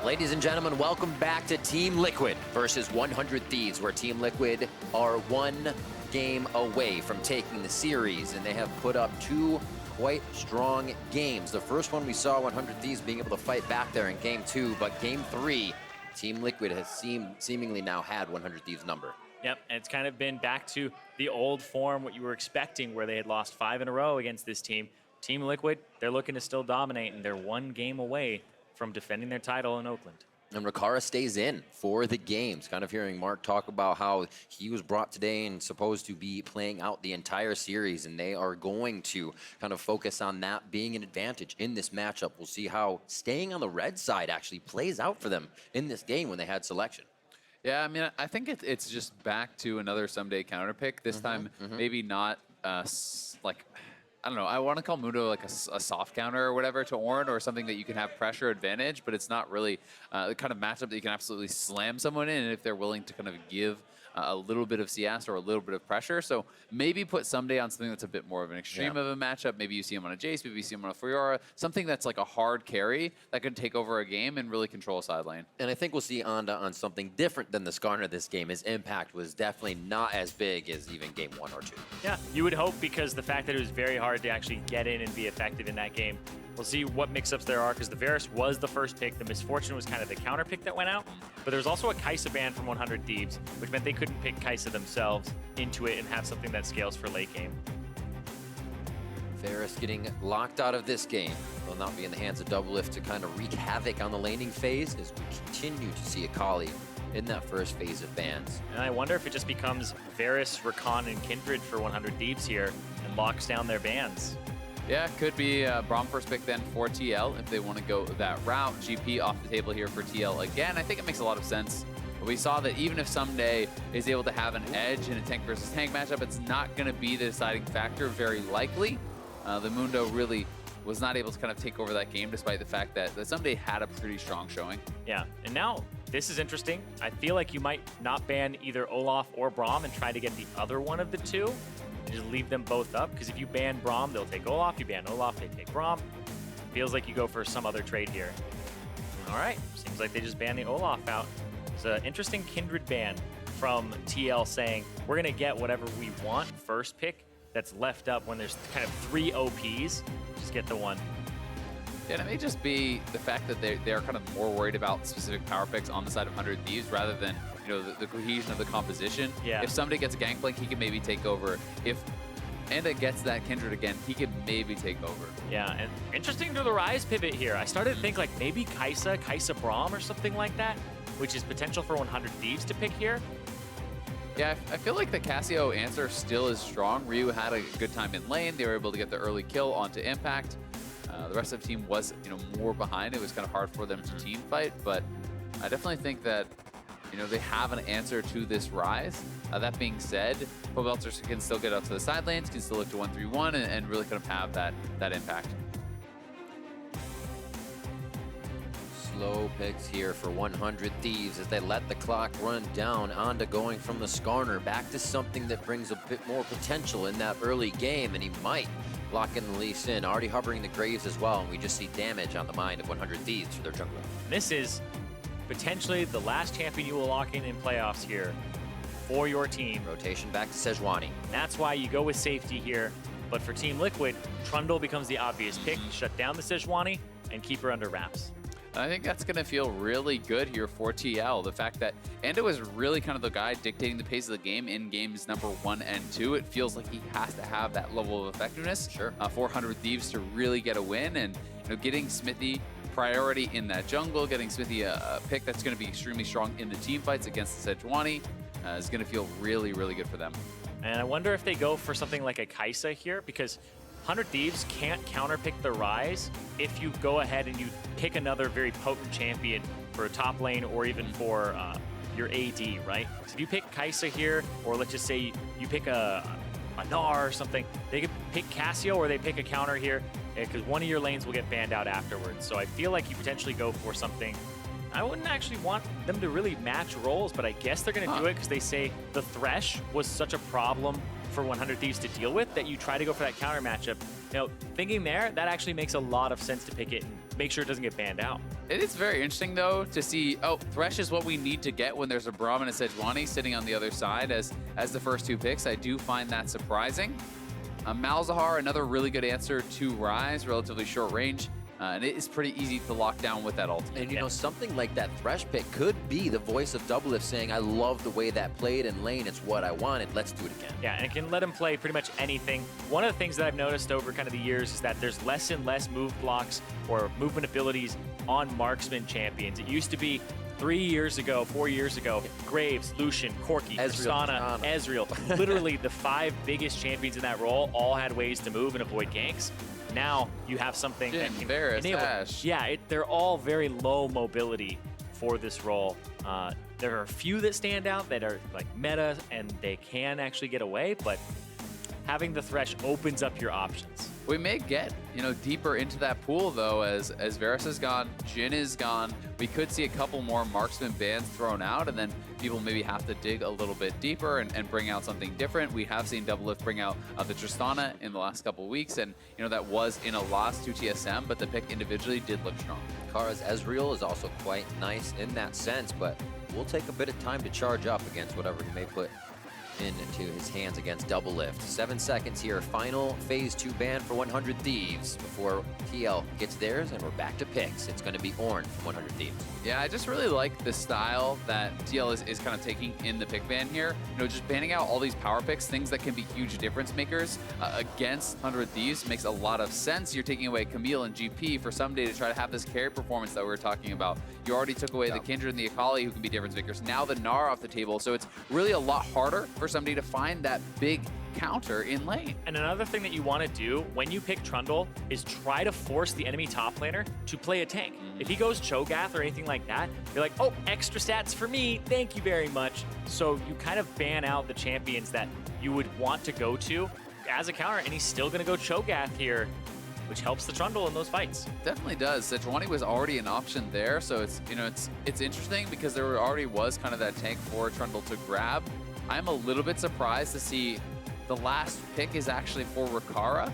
Ladies and gentlemen, welcome back to Team Liquid versus 100 Thieves, where Team Liquid are one game away from taking the series, and they have put up two quite strong games. The first one we saw 100 Thieves being able to fight back there in game 2, but game 3, Team Liquid has seemingly now had 100 Thieves number. Yep, and it's kind of been back to the old form, what you were expecting, where they had lost 5 in a row against this team. Team Liquid, they're looking to still dominate, and they're one game away from defending their title in Oakland. And Rikara stays in for the games. Kind of hearing Mark talk about how he was brought today and supposed to be playing out the entire series, and they are going to kind of focus on that being an advantage in this matchup. We'll see how staying on the red side actually plays out for them in this game when they had selection. Yeah, I mean, I think it's just back to another Ssumday counter pick. This time, maybe not like, I don't know, I want to call Mundo like a soft counter or whatever to Ornn, or something that you can have pressure advantage, but it's not really the kind of matchup that you can absolutely slam someone in if they're willing to kind of give a little bit of CS or a little bit of pressure. So maybe put Ssumday on something that's a bit more of an extreme of a matchup. Maybe you see him on a Jace, maybe you see him on a Fiora, something that's like a hard carry that could take over a game and really control a side lane. And I think we'll see Onda on something different than the Skarner this game. His impact was definitely not as big as even game 1 or 2. Yeah, you would hope, because the fact that it was very hard to actually get in and be effective in that game. We'll see what mix-ups there are, because the Varus was the first pick. The Misfortune was kind of the counter pick that went out. But there was also a Kai'Sa ban from 100 Thieves, which meant they couldn't pick Kai'Sa themselves into it and have something that scales for late game. Varus getting locked out of this game. Will not be in the hands of Doublelift to kind of wreak havoc on the laning phase as we continue to see Akali in that first phase of bans. And I wonder if it just becomes Varus, Rakan, and Kindred for 100 Thieves here and locks down their bans. Yeah, it could be Braum first pick then for TL if they want to go that route. GP off the table here for TL again. I think it makes a lot of sense. We saw that even if Ssumday is able to have an edge in a tank versus tank matchup, it's not going to be the deciding factor, very likely. The Mundo really was not able to kind of take over that game, despite the fact that Ssumday had a pretty strong showing. Yeah, and now this is interesting. I feel like you might not ban either Olleh or Braum and try to get the other one of the two. Just leave them both up, because if you ban Braum, they'll take Olleh. You ban Olleh, they take Braum. Feels like you go for some other trade here. All right, seems like they just banned the Olleh out. It's an interesting Kindred ban from TL saying, we're going to get whatever we want first pick that's left up when there's kind of 3 OPs. Just get the one. And it may just be the fact that they're kind of more worried about specific power picks on the side of 100 Thieves rather than, you know, the cohesion of the composition. Yeah. If somebody gets a Gangplank, he can maybe take over. If Enda gets that Kindred again, he can maybe take over. Yeah, and interesting to the Ryze pivot here. I started to think like maybe Kai'Sa Braum or something like that, which is potential for 100 Thieves to pick here. Yeah, I feel like the Cassio answer still is strong. Ryu had a good time in lane. They were able to get the early kill onto Impact. The rest of the team was, you know, more behind. It was kind of hard for them to team fight, but I definitely think that, you know, they have an answer to this Ryze. That being said, Pobelter can still get out to the side lanes, can still look to 1-3-1 and really kind of have that impact. Slow picks here for 100 Thieves as they let the clock run down. Onda going from the Skarner back to something that brings a bit more potential in that early game, and he might lock in the Lee Sin, already hovering the Graves as well, and we just see damage on the mind of 100 Thieves for their jungler. This is potentially the last champion you will lock in playoffs here for your team. Rotation back to Sejuani. That's why you go with safety here. But for Team Liquid, Trundle becomes the obvious pick. Shut down the Sejuani and keep her under wraps. I think that's going to feel really good here for TL. The fact that Endo is really kind of the guy dictating the pace of the game in games number 1 and 2. It feels like he has to have that level of effectiveness for 100 Thieves to really get a win. And, you know, getting Xmithie priority in that jungle, getting Xmithie a pick that's going to be extremely strong in the team fights against the Sejuani is going to feel really, really good for them. And I wonder if they go for something like a Kai'Sa here, because 100 Thieves can't counterpick the Ryze if you go ahead and you pick another very potent champion for a top lane or even for your AD, right? So if you pick Kai'Sa here, or let's just say you pick a Gnar or something, they could pick Cassio or they pick a counter here, because one of your lanes will get banned out afterwards. So I feel like you potentially go for something. I wouldn't actually want them to really match roles, but I guess they're going to do it because they say the Thresh was such a problem for 100 Thieves to deal with that you try to go for that counter matchup. thinking there, that actually makes a lot of sense to pick it and make sure it doesn't get banned out. It is very interesting, though, to see, Thresh is what we need to get when there's a Braum and a Sejuani sitting on the other side as the first 2 picks. I do find that surprising. Malzahar, another really good answer to Ryze, relatively short range. And it is pretty easy to lock down with that ultimate. And you know, something like that Thresh pick could be the voice of Doublelift saying, I love the way that played in lane. It's what I wanted. Let's do it again. Yeah, and it can let him play pretty much anything. One of the things that I've noticed over kind of the years is that there's less and less move blocks or movement abilities on marksman champions. It used to be 3 years ago, 4 years ago, Graves, Lucian, Corki, Tristana, Ezreal. Literally the 5 biggest champions in that role all had ways to move and avoid ganks. Now you have something that can enable. Ashe. Yeah, they're all very low mobility for this role. There are a few that stand out that are like meta and they can actually get away, but having the Thresh opens up your options. We may get, deeper into that pool, though, as Varus is gone, Jhin is gone. We could see a couple more marksman bans thrown out, and then people maybe have to dig a little bit deeper and bring out something different. We have seen Doublelift bring out the Tristana in the last couple of weeks, and, that was in a loss to TSM, but the pick individually did look strong. Rikara's Ezreal is also quite nice in that sense, but will take a bit of time to charge up against whatever he may put into his hands against Doublelift. 7 seconds here, final phase 2 ban for 100 Thieves before TL gets theirs, and we're back to picks. It's going to be Ornn from 100 Thieves. Yeah, I just really like the style that TL is kind of taking in the pick ban here. Just banning out all these power picks, things that can be huge difference makers against 100 Thieves makes a lot of sense. You're taking away Camille and GP for Ssumday to try to have this carry performance that we were talking about. You already took away the Kindred and the Akali, who can be difference makers. Now the Gnar off the table, so it's really a lot harder for Ssumday to find that big counter in lane. And another thing that you want to do when you pick Trundle is try to force the enemy top laner to play a tank. If he goes Cho'Gath or anything like that, you're like, oh, extra stats for me, thank you very much. So you kind of ban out the champions that you would want to go to as a counter, and he's still going to go Cho'Gath here, which helps the Trundle in those fights. Definitely does. Sejuani was already an option there, so it's it's interesting because there already was kind of that tank for Trundle to grab. I'm a little bit surprised to see the last pick is actually for Rikara.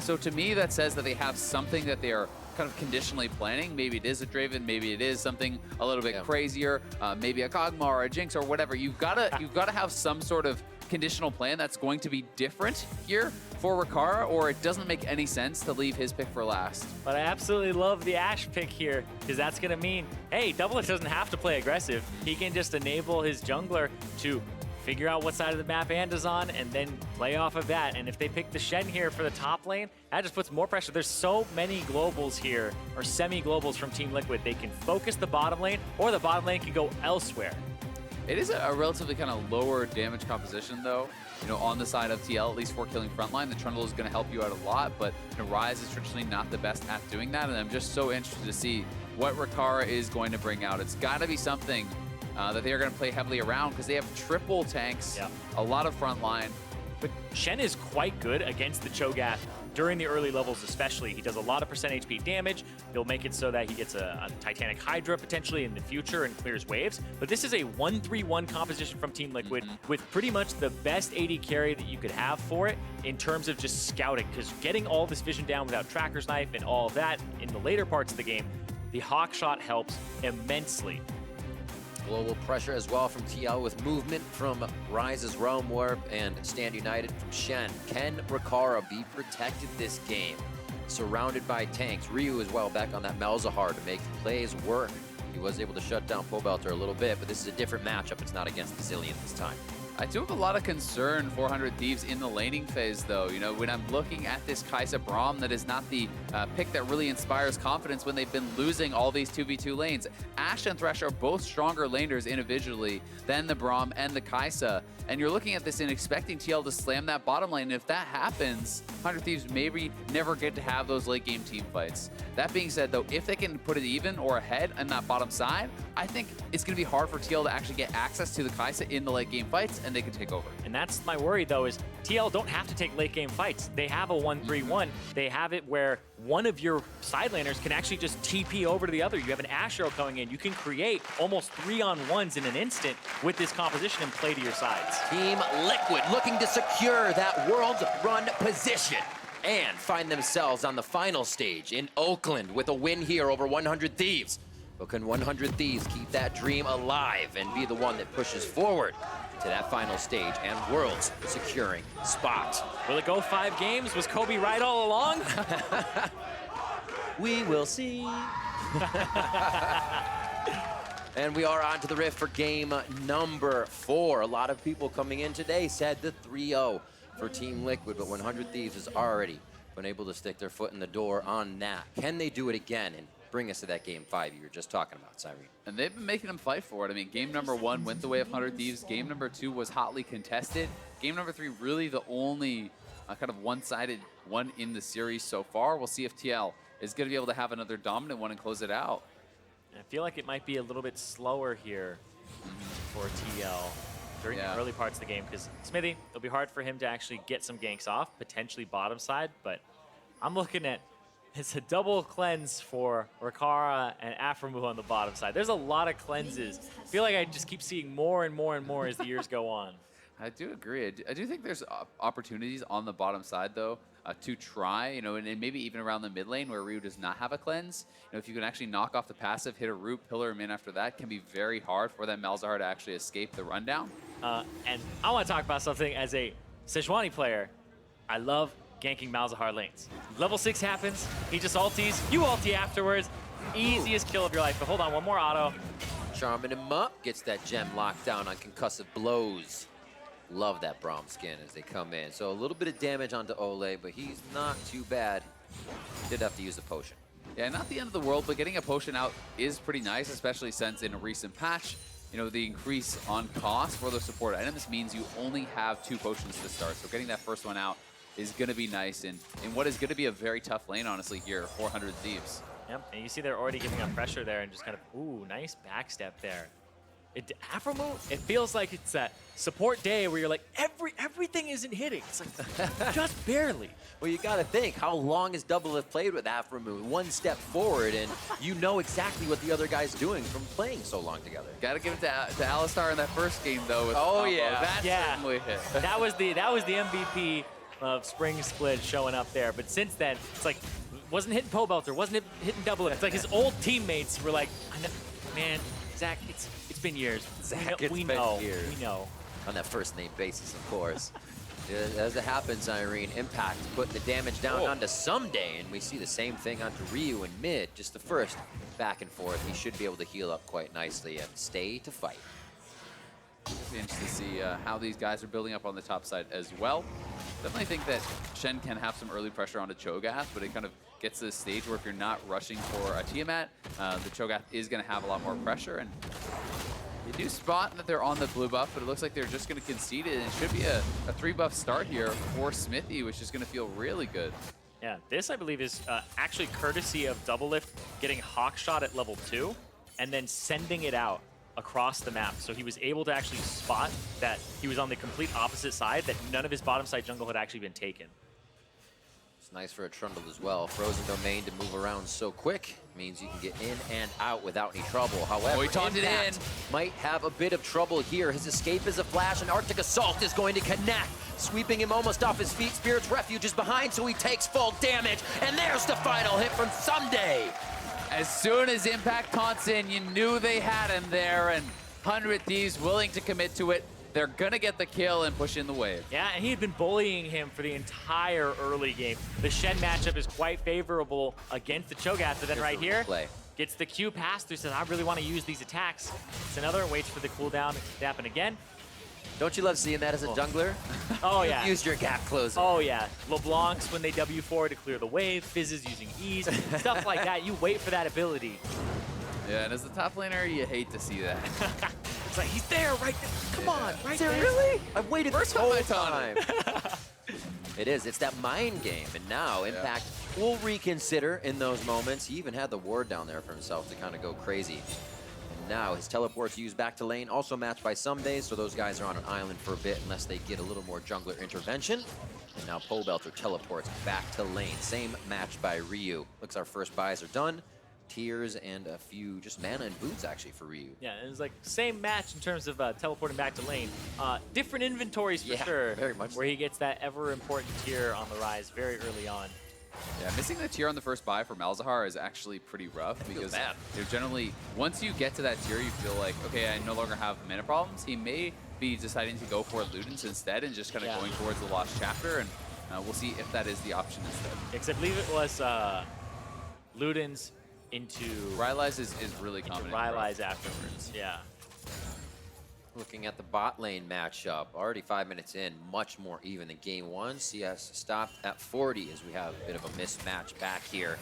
So to me, that says that they have something that they are kind of conditionally planning. Maybe it is a Draven, maybe it is something a little bit crazier, maybe a Kog'Maw or a Jinx or whatever. You've got to have some sort of conditional plan that's going to be different here for Rikara, or it doesn't make any sense to leave his pick for last. But I absolutely love the Ashe pick here, because that's going to mean, hey, Doublelift doesn't have to play aggressive. He can just enable his jungler to figure out what side of the map Anda's on, and then play off of that. And if they pick the Shen here for the top lane, that just puts more pressure. There's so many globals here, or semi-globals from Team Liquid. They can focus the bottom lane, or the bottom lane can go elsewhere. It is a relatively kind of lower damage composition, though. On the side of TL, at least for killing frontline, the Trundle is going to help you out a lot, but Ryze is traditionally not the best at doing that, and I'm just so interested to see what Rikara is going to bring out. It's got to be something that they are going to play heavily around, because they have triple tanks, a lot of frontline. But Shen is quite good against the Cho'Gath during the early levels especially. He does a lot of % HP damage. He'll make it so that he gets a Titanic Hydra potentially in the future and clears waves. But this is a 1-3-1 composition from Team Liquid with pretty much the best AD carry that you could have for it in terms of just scouting, because getting all this vision down without Tracker's Knife and all of that in the later parts of the game, the Hawk Shot helps immensely. Global pressure as well from TL with movement from Ryze's Realm Warp and Stand United from Shen. Can Rikara be protected this game? Surrounded by tanks. Ryu as well back on that Malzahar to make plays work. He was able to shut down Pobelter a little bit, but this is a different matchup. It's not against Brazilian this time. I do have a lot of concern for 100 Thieves in the laning phase, though. When I'm looking at this Kai'Sa Braum, that is not the pick that really inspires confidence when they've been losing all these 2v2 lanes. Ashe and Thresh are both stronger laners individually than the Braum and the Kai'Sa. And you're looking at this and expecting TL to slam that bottom lane. And if that happens, 100 Thieves maybe never get to have those late game team fights. That being said, though, if they can put it even or ahead on that bottom side, I think it's going to be hard for TL to actually get access to the Kai'Sa in the late game fights, and they can take over. And that's my worry, though, is TL don't have to take late game fights. They have a 1-3-1. They have it where one of your side laners can actually just TP over to the other. You have an Ashe arrow coming in. You can create almost 3-on-1s in an instant with this composition and play to your sides. Team Liquid looking to secure that world run position. and find themselves on the final stage in Oakland with a win here over 100 Thieves. But can 100 Thieves keep that dream alive and be the one that pushes forward to that final stage and Worlds securing spot? Will it go 5 games? Was Kobe right all along? We will see. And we are on to the Rift for game number 4. A lot of people coming in today said the 3-0 for Team Liquid, but 100 Thieves has already been able to stick their foot in the door on that. Can they do it again and bring us to that game 5 you were just talking about, Cyrene? And they've been making them fight for it. I mean, game number 1 went the way of 100 Thieves. Game number 2 was hotly contested. Game number 3 really the only kind of one-sided one in the series so far. We'll see if TL is going to be able to have another dominant one and close it out. I feel like it might be a little bit slower here for TL during the early parts of the game, because Xmithie, it'll be hard for him to actually get some ganks off, potentially bottom side, but I'm looking at it's a double cleanse for Rikara and Aphromoo on the bottom side. There's a lot of cleanses. I feel like I just keep seeing more and more and more as the years go on. I do agree. I do think there's opportunities on the bottom side, though, to try, you know, and maybe even around the mid lane where Ryu does not have a cleanse. You know, if you can actually knock off the passive, hit a root, pillar him in after that, can be very hard for that Malzahar to actually escape the rundown. And I want to talk about something as a Sejuani player. I love ganking Malzahar lanes. Level 6 happens, he just ulties, you ulti afterwards. Easiest kill of your life. But hold on, one more auto. Charming him up, gets that gem locked down on concussive blows. Love that Braum skin as they come in. So a little bit of damage onto Olleh, but he's not too bad. Did have to use the potion. Yeah, not the end of the world, but getting a potion out is pretty nice, especially since in a recent patch, you know, the increase on cost for those support items means you only have 2 potions to start. So getting that first one out is going to be nice in what is going to be a very tough lane, honestly, here, 400 Thieves. Yep, and you see they're already giving up pressure there and just kind of, ooh, nice backstep there. Aphromoo, it feels like it's that support day where you're like, everything isn't hitting. It's like, just barely. Well, you got to think, how long has Doublelift played with Aphromoo? One step forward, and you know exactly what the other guy's doing from playing so long together. Got to give it to Alistar in that first game, though. With yeah. That certainly hit. That was the MVP of Spring Split showing up there. But since then, it's like, wasn't hitting Pobelter, wasn't hitting Doublelift. It's like his old teammates were like, man, Zach, it's been years. Zach, we know. On that first name basis, of course. As it happens, Irene, Impact putting the damage down onto Ssumday, and we see the same thing onto Ryu in mid. Just the first back and forth. He should be able to heal up quite nicely and stay to fight. It'll be interesting to see how these guys are building up on the top side as well. Definitely think that Shen can have some early pressure onto Cho'Gath, but it kind of gets to the stage where if you're not rushing for a Tiamat, the Cho'Gath is going to have a lot more pressure. And you do spot that they're on the blue buff, but it looks like they're just going to concede it. And it should be a 3-buff start here for Xmithie, which is going to feel really good. Yeah, this, I believe, is actually courtesy of Doublelift getting Hawkshot at level 2 and then sending it out across the map. So he was able to actually spot that he was on the complete opposite side, that none of his bottom side jungle had actually been taken. It's nice for a Trundle as well. Frozen domain to move around so quick means you can get in and out without any trouble. However, he taunted Impact in. Might have a bit of trouble here. His escape is a flash, and Arctic Assault is going to connect, sweeping him almost off his feet. Spirit's Refuge is behind, so he takes full damage. And there's the final hit from Ssumday. As soon as Impact taunts in, you knew they had him there, and 100 Thieves willing to commit to it. They're gonna get the kill and push in the wave. Yeah, and he had been bullying him for the entire early game. The Shen matchup is quite favorable against the Cho'Gath, but then right here, gets the Q pass through, says, I really want to use these attacks. It's another, waits for the cooldown to happen again. Don't you love seeing that as a jungler? Oh, yeah. Use your gap closer. Oh, yeah. LeBlancs, when they W4 to clear the wave, Fizzes using E's, stuff like that. You wait for that ability. Yeah, and as the top laner, you hate to see that. It's like, he's there right there. Come on, right there. Really? I've waited First this whole time. It is. It's that mind game. And now Impact will reconsider in those moments. He even had the ward down there for himself to kind of go crazy. And now his teleport's used back to lane, also matched by Ssumday, so those guys are on an island for a bit unless they get a little more jungler intervention. And now Pobelter teleports back to lane. Same match by Ryu. Looks our first buys are done. tears and a few just mana and boots actually for Ryu. Yeah, it was like same match in terms of teleporting back to lane. Different inventories for Yeah, sure. very much Where he gets that ever important tier on the Ryze very early on. Yeah, missing the tier on the first buy for Malzahar is actually pretty rough because bad. Generally, once you get to that tier, you feel like, okay, I no longer have mana problems. He may be deciding to go for Ludens instead and just kind of going towards the Lost Chapter, and we'll see if that is the option instead. Because I believe it was Ludens into Ryze is really common. Ryze afterwards, yeah. Looking at the bot lane matchup, already 5 minutes in, much more even than game one. CS stopped at 40 as we have a bit of a mismatch back here.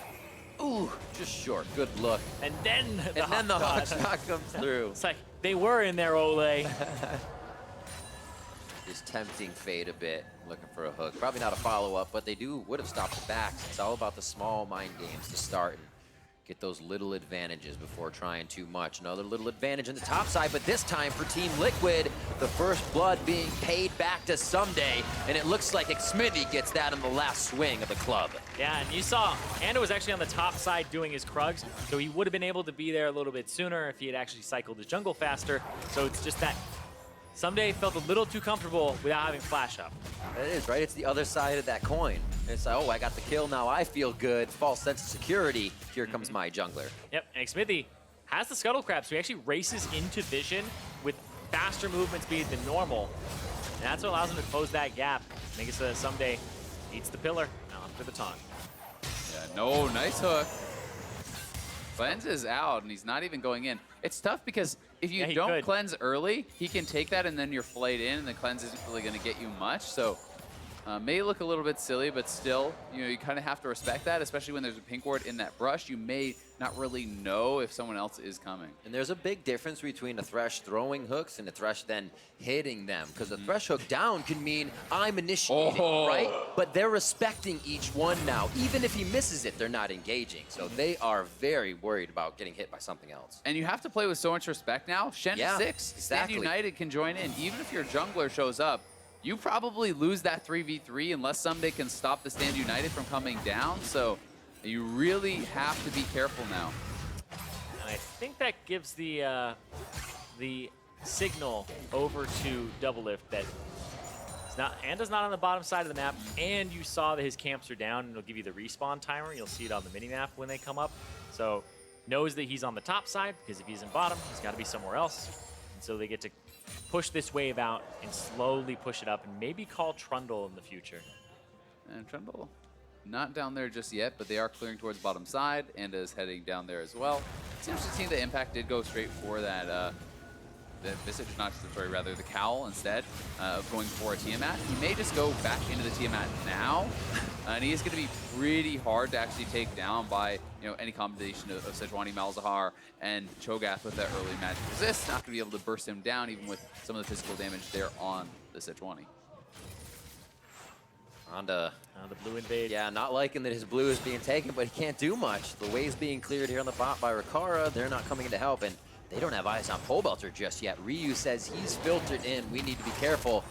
Ooh, just short. Good look. And then the hot shot comes through. It's like, they were in there, Olleh. Just tempting fate a bit, looking for a hook. Probably not a follow-up, but they would have stopped the backs. It's all about the small mind games to start and get those little advantages before trying too much. Another little advantage on the top side, but this time for Team Liquid, the first blood being paid back to Ssumday, and it looks like Xmithie gets that in the last swing of the club. Yeah, and you saw Anda was actually on the top side doing his Krugs, so he would have been able to be there a little bit sooner if he had actually cycled his jungle faster. So it's just that Ssumday felt a little too comfortable without having flash up. It is, right? It's the other side of that coin. It's like, oh, I got the kill, now I feel good. False sense of security. Here comes my jungler. Yep, and Xmithie has the Scuttle Crab, so he actually races into vision with faster movement speed than normal. And that's what allows him to close that gap. Make it so that Ssumday eats the pillar. Now for the taunt. Yeah, no, nice hook. Cleanse is out, and he's not even going in. It's tough because if you don't cleanse early, he can take that, and then you're flayed in, and the cleanse isn't really going to get you much. So may look a little bit silly, but still, you kind of have to respect that, especially when there's a pink ward in that brush. You may not really know if someone else is coming. And there's a big difference between a Thresh throwing hooks and a Thresh then hitting them. Because a Thresh hook down can mean I'm initiating, right? But they're respecting each one now. Even if he misses it, they're not engaging. So they are very worried about getting hit by something else. And you have to play with so much respect now. Shen 6, exactly. Stand United can join in. Even if your jungler shows up, you probably lose that 3v3 unless Ssumday can stop the Stand United from coming down. So you really have to be careful now. And I think that gives the signal over to Doublelift that Anda's not on the bottom side of the map, and you saw that his camps are down, and it'll give you the respawn timer. You'll see it on the minimap when they come up. So knows that he's on the top side, because if he's in bottom, he's got to be somewhere else. And so they get to push this wave out and slowly push it up and maybe call Trundle in the future. And Trundle not down there just yet, but they are clearing towards bottom side. Anda is heading down there as well. It's interesting the Impact did go straight for that, the Visage, rather the Cowl instead of going for a Tiamat. He may just go back into the Tiamat now, and he is going to be pretty hard to actually take down by any combination of Sejuani, Malzahar, and Cho'Gath with that early magic resist. Not going to be able to burst him down even with some of the physical damage there on the Sejuani. On the blue invade. Yeah, not liking that his blue is being taken, but he can't do much. The wave's being cleared here on the bot by Rikara. They're not coming in to help, and they don't have eyes on Pobelter just yet. Ryu says he's filtered in. We need to be careful.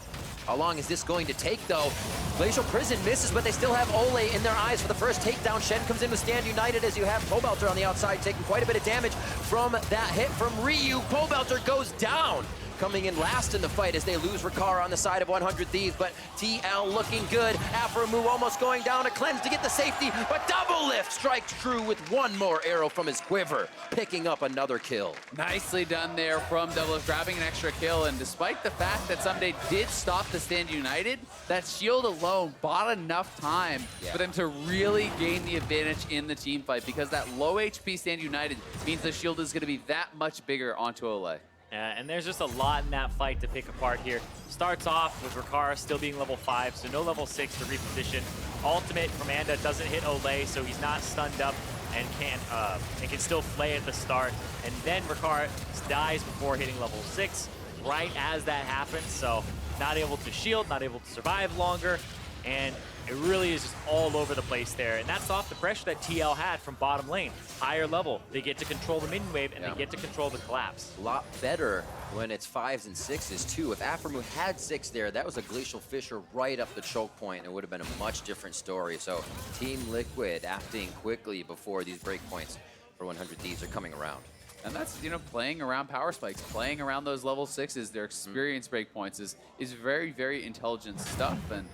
How long is this going to take, though? Glacial Prison misses, but they still have Olleh in their eyes for the first takedown. Shen comes in with Stand United as you have Pobelter on the outside, taking quite a bit of damage from that hit from Ryu. Pobelter goes down, coming in last in the fight as they lose Rikara on the side of 100 Thieves, but TL looking good. Aphromoo almost going down, a cleanse to get the safety, but Doublelift strikes true with one more arrow from his quiver, picking up another kill. Nicely done there from Doublelift, grabbing an extra kill, and despite the fact that Ssumday did stop the Stand United, that shield alone bought enough time for them to really gain the advantage in the team fight, because that low HP Stand United means the shield is going to be that much bigger onto Olleh. And there's just a lot in that fight to pick apart here. Starts off with Rikara still being level 5, so no level 6 to reposition. Ultimate from Anda doesn't hit Olleh, so he's not stunned up and can still play at the start. And then Rikara dies before hitting level 6, right as that happens. So not able to shield, not able to survive longer, and it really is just all over the place there. And that's off the pressure that TL had from bottom lane. Higher level, they get to control the minion wave, and they get to control the collapse. A lot better when it's 5s and 6s too. If Aphromoo had 6 there, that was a Glacial Fissure right up the choke point. It would have been a much different story. So Team Liquid acting quickly before these breakpoints for 100 Thieves are coming around. And that's, you know, playing around power spikes, playing around those level 6s, their experience breakpoints is very, very intelligent stuff. And,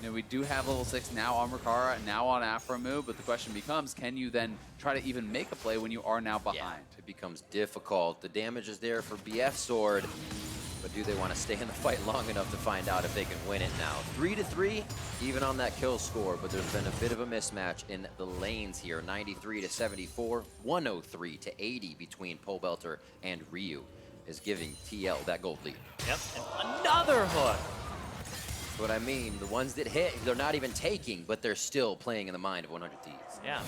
you know, we do have level 6 now on Rikara, now on Aphromoo, but the question becomes, can you then try to even make a play when you are now behind? Yeah, it becomes difficult. The damage is there for BF Sword, but do they want to stay in the fight long enough to find out if they can win it now? 3-3, even on that kill score, but there's been a bit of a mismatch in the lanes here. 93-74, 103-80 between Pobelter and Ryu is giving TL that gold lead. Yep, and another hook. That's what I mean. The ones that hit, they're not even taking, but they're still playing in the mind of 100 Thieves. Yeah,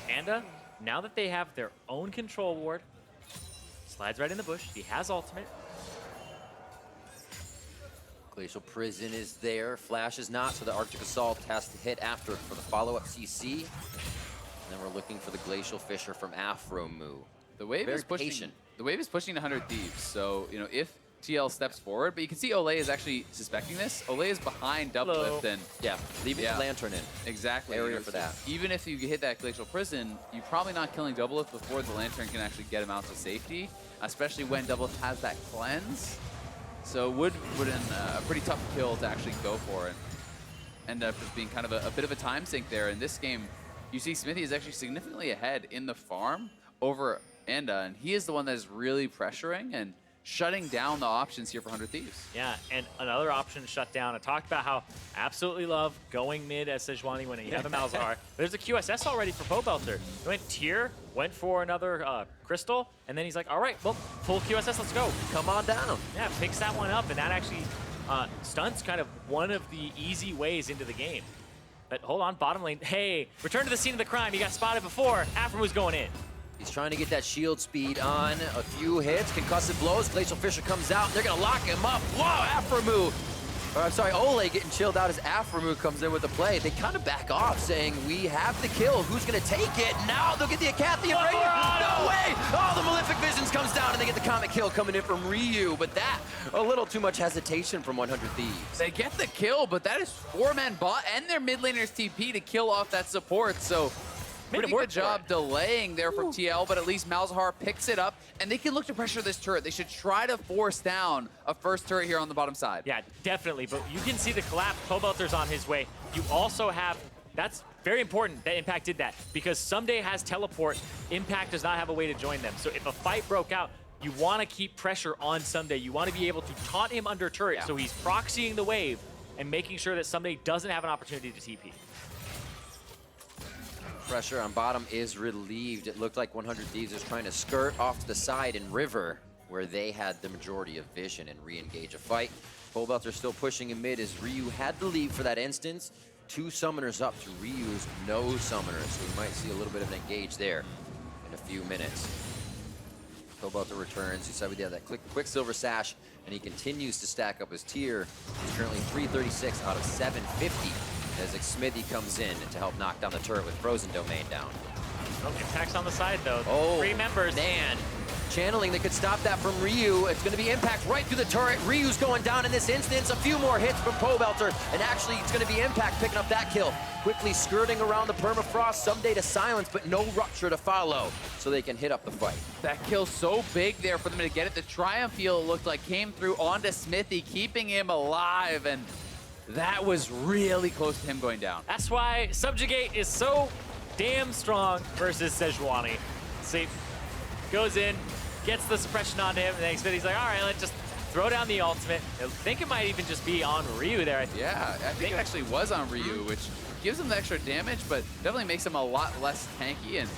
Panda, now that they have their own control ward, slides right in the bush. He has ultimate. Glacial Prison is there. Flash is not, so the Arctic Assault has to hit after for the follow-up CC. And then we're looking for the Glacial Fissure from Aphromoo. The wave Very is pushing. patient. The wave is pushing 100 Thieves. So, you know, if TL steps forward, but you can see Olleh is actually suspecting this. Olleh is behind Doublelift, and Yeah, leaving the Lantern in. exactly. Area for that. Even if you hit that Glacial Prison, you're probably not killing Doublelift before the Lantern can actually get him out to safety, especially when Doublelift has that cleanse. So would a pretty tough kill to actually go for, and end up just being kind of a bit of a time sink there. In this game, you see Xmithie is actually significantly ahead in the farm over Anda, and he is the one that is really pressuring and shutting down the options here for 100 Thieves. Yeah, and another option shut down. I talked about how I absolutely love going mid as Sejuani when you have a Malzahar. There's a QSS already for Pobelter. He went tier, went for another crystal, and then he's like, all right, well, full QSS, let's go. Come on down. Yeah, picks that one up, and that actually stunts kind of one of the easy ways into the game. But hold on, bottom lane. Hey, return to the scene of the crime. You got spotted before. Aphromoo going in. He's trying to get that shield speed on. A few hits, concussive blows. Glacial Fissure comes out. They're going to lock him up. Whoa, Aphromoo. Or, I'm sorry, Olleh getting chilled out as Aphromoo comes in with the play. They kind of back off, saying, we have the kill. Who's going to take it? Now they'll get the Acathian right here. No way! Oh, the Malefic Visions comes down, and they get the Comet kill coming in from Ryu. But that, a little too much hesitation from 100 Thieves. They get the kill, but that is 4-man bot and their mid laner's TP to kill off that support. So pretty good job delaying there from TL, but at least Malzahar picks it up, and they can look to pressure this turret. They should try to force down a first turret here on the bottom side. Yeah, definitely, but you can see the collapse. Pobelter's on his way. You also have, that's very important that Impact did that, because Ssumday has teleport. Impact does not have a way to join them. So if a fight broke out, you want to keep pressure on Ssumday. You want to be able to taunt him under turret, so he's proxying the wave and making sure that Ssumday doesn't have an opportunity to TP. Pressure on bottom is relieved. It looked like 100 Thieves is trying to skirt off to the side in River, where they had the majority of vision and re-engage a fight. Pobelter still pushing in mid as Ryu had the lead for that instance. 2 summoners up to Ryu's no summoners, so we might see a little bit of an engage there in a few minutes. Pobelter returns. You said we had that Quicksilver Sash, and he continues to stack up his tier. He's currently 336 out of 750. As Xmithie comes in to help knock down the turret with Frozen Domain down. Oh, Impact's on the side, though. Oh, 3 members. Man, channeling that could stop that from Ryu. It's going to be Impact right through the turret. Ryu's going down in this instance. A few more hits from Pobelter, and actually it's going to be Impact picking up that kill. Quickly skirting around the permafrost. Ssumday to silence, but no Rupture to follow, so they can hit up the fight. That kill so big there for them to get it. The Triumph Heal looked like came through onto Xmithie, keeping him alive, and that was really close to him going down. That's why Subjugate is so damn strong versus Sejuani. See, goes in, gets the suppression on him, and then Xmithie's like, all right, let's just throw down the ultimate. I think it might even just be on Ryu there. Yeah, I think it actually was on Ryu, which gives him the extra damage, but definitely makes him a lot less tanky. And,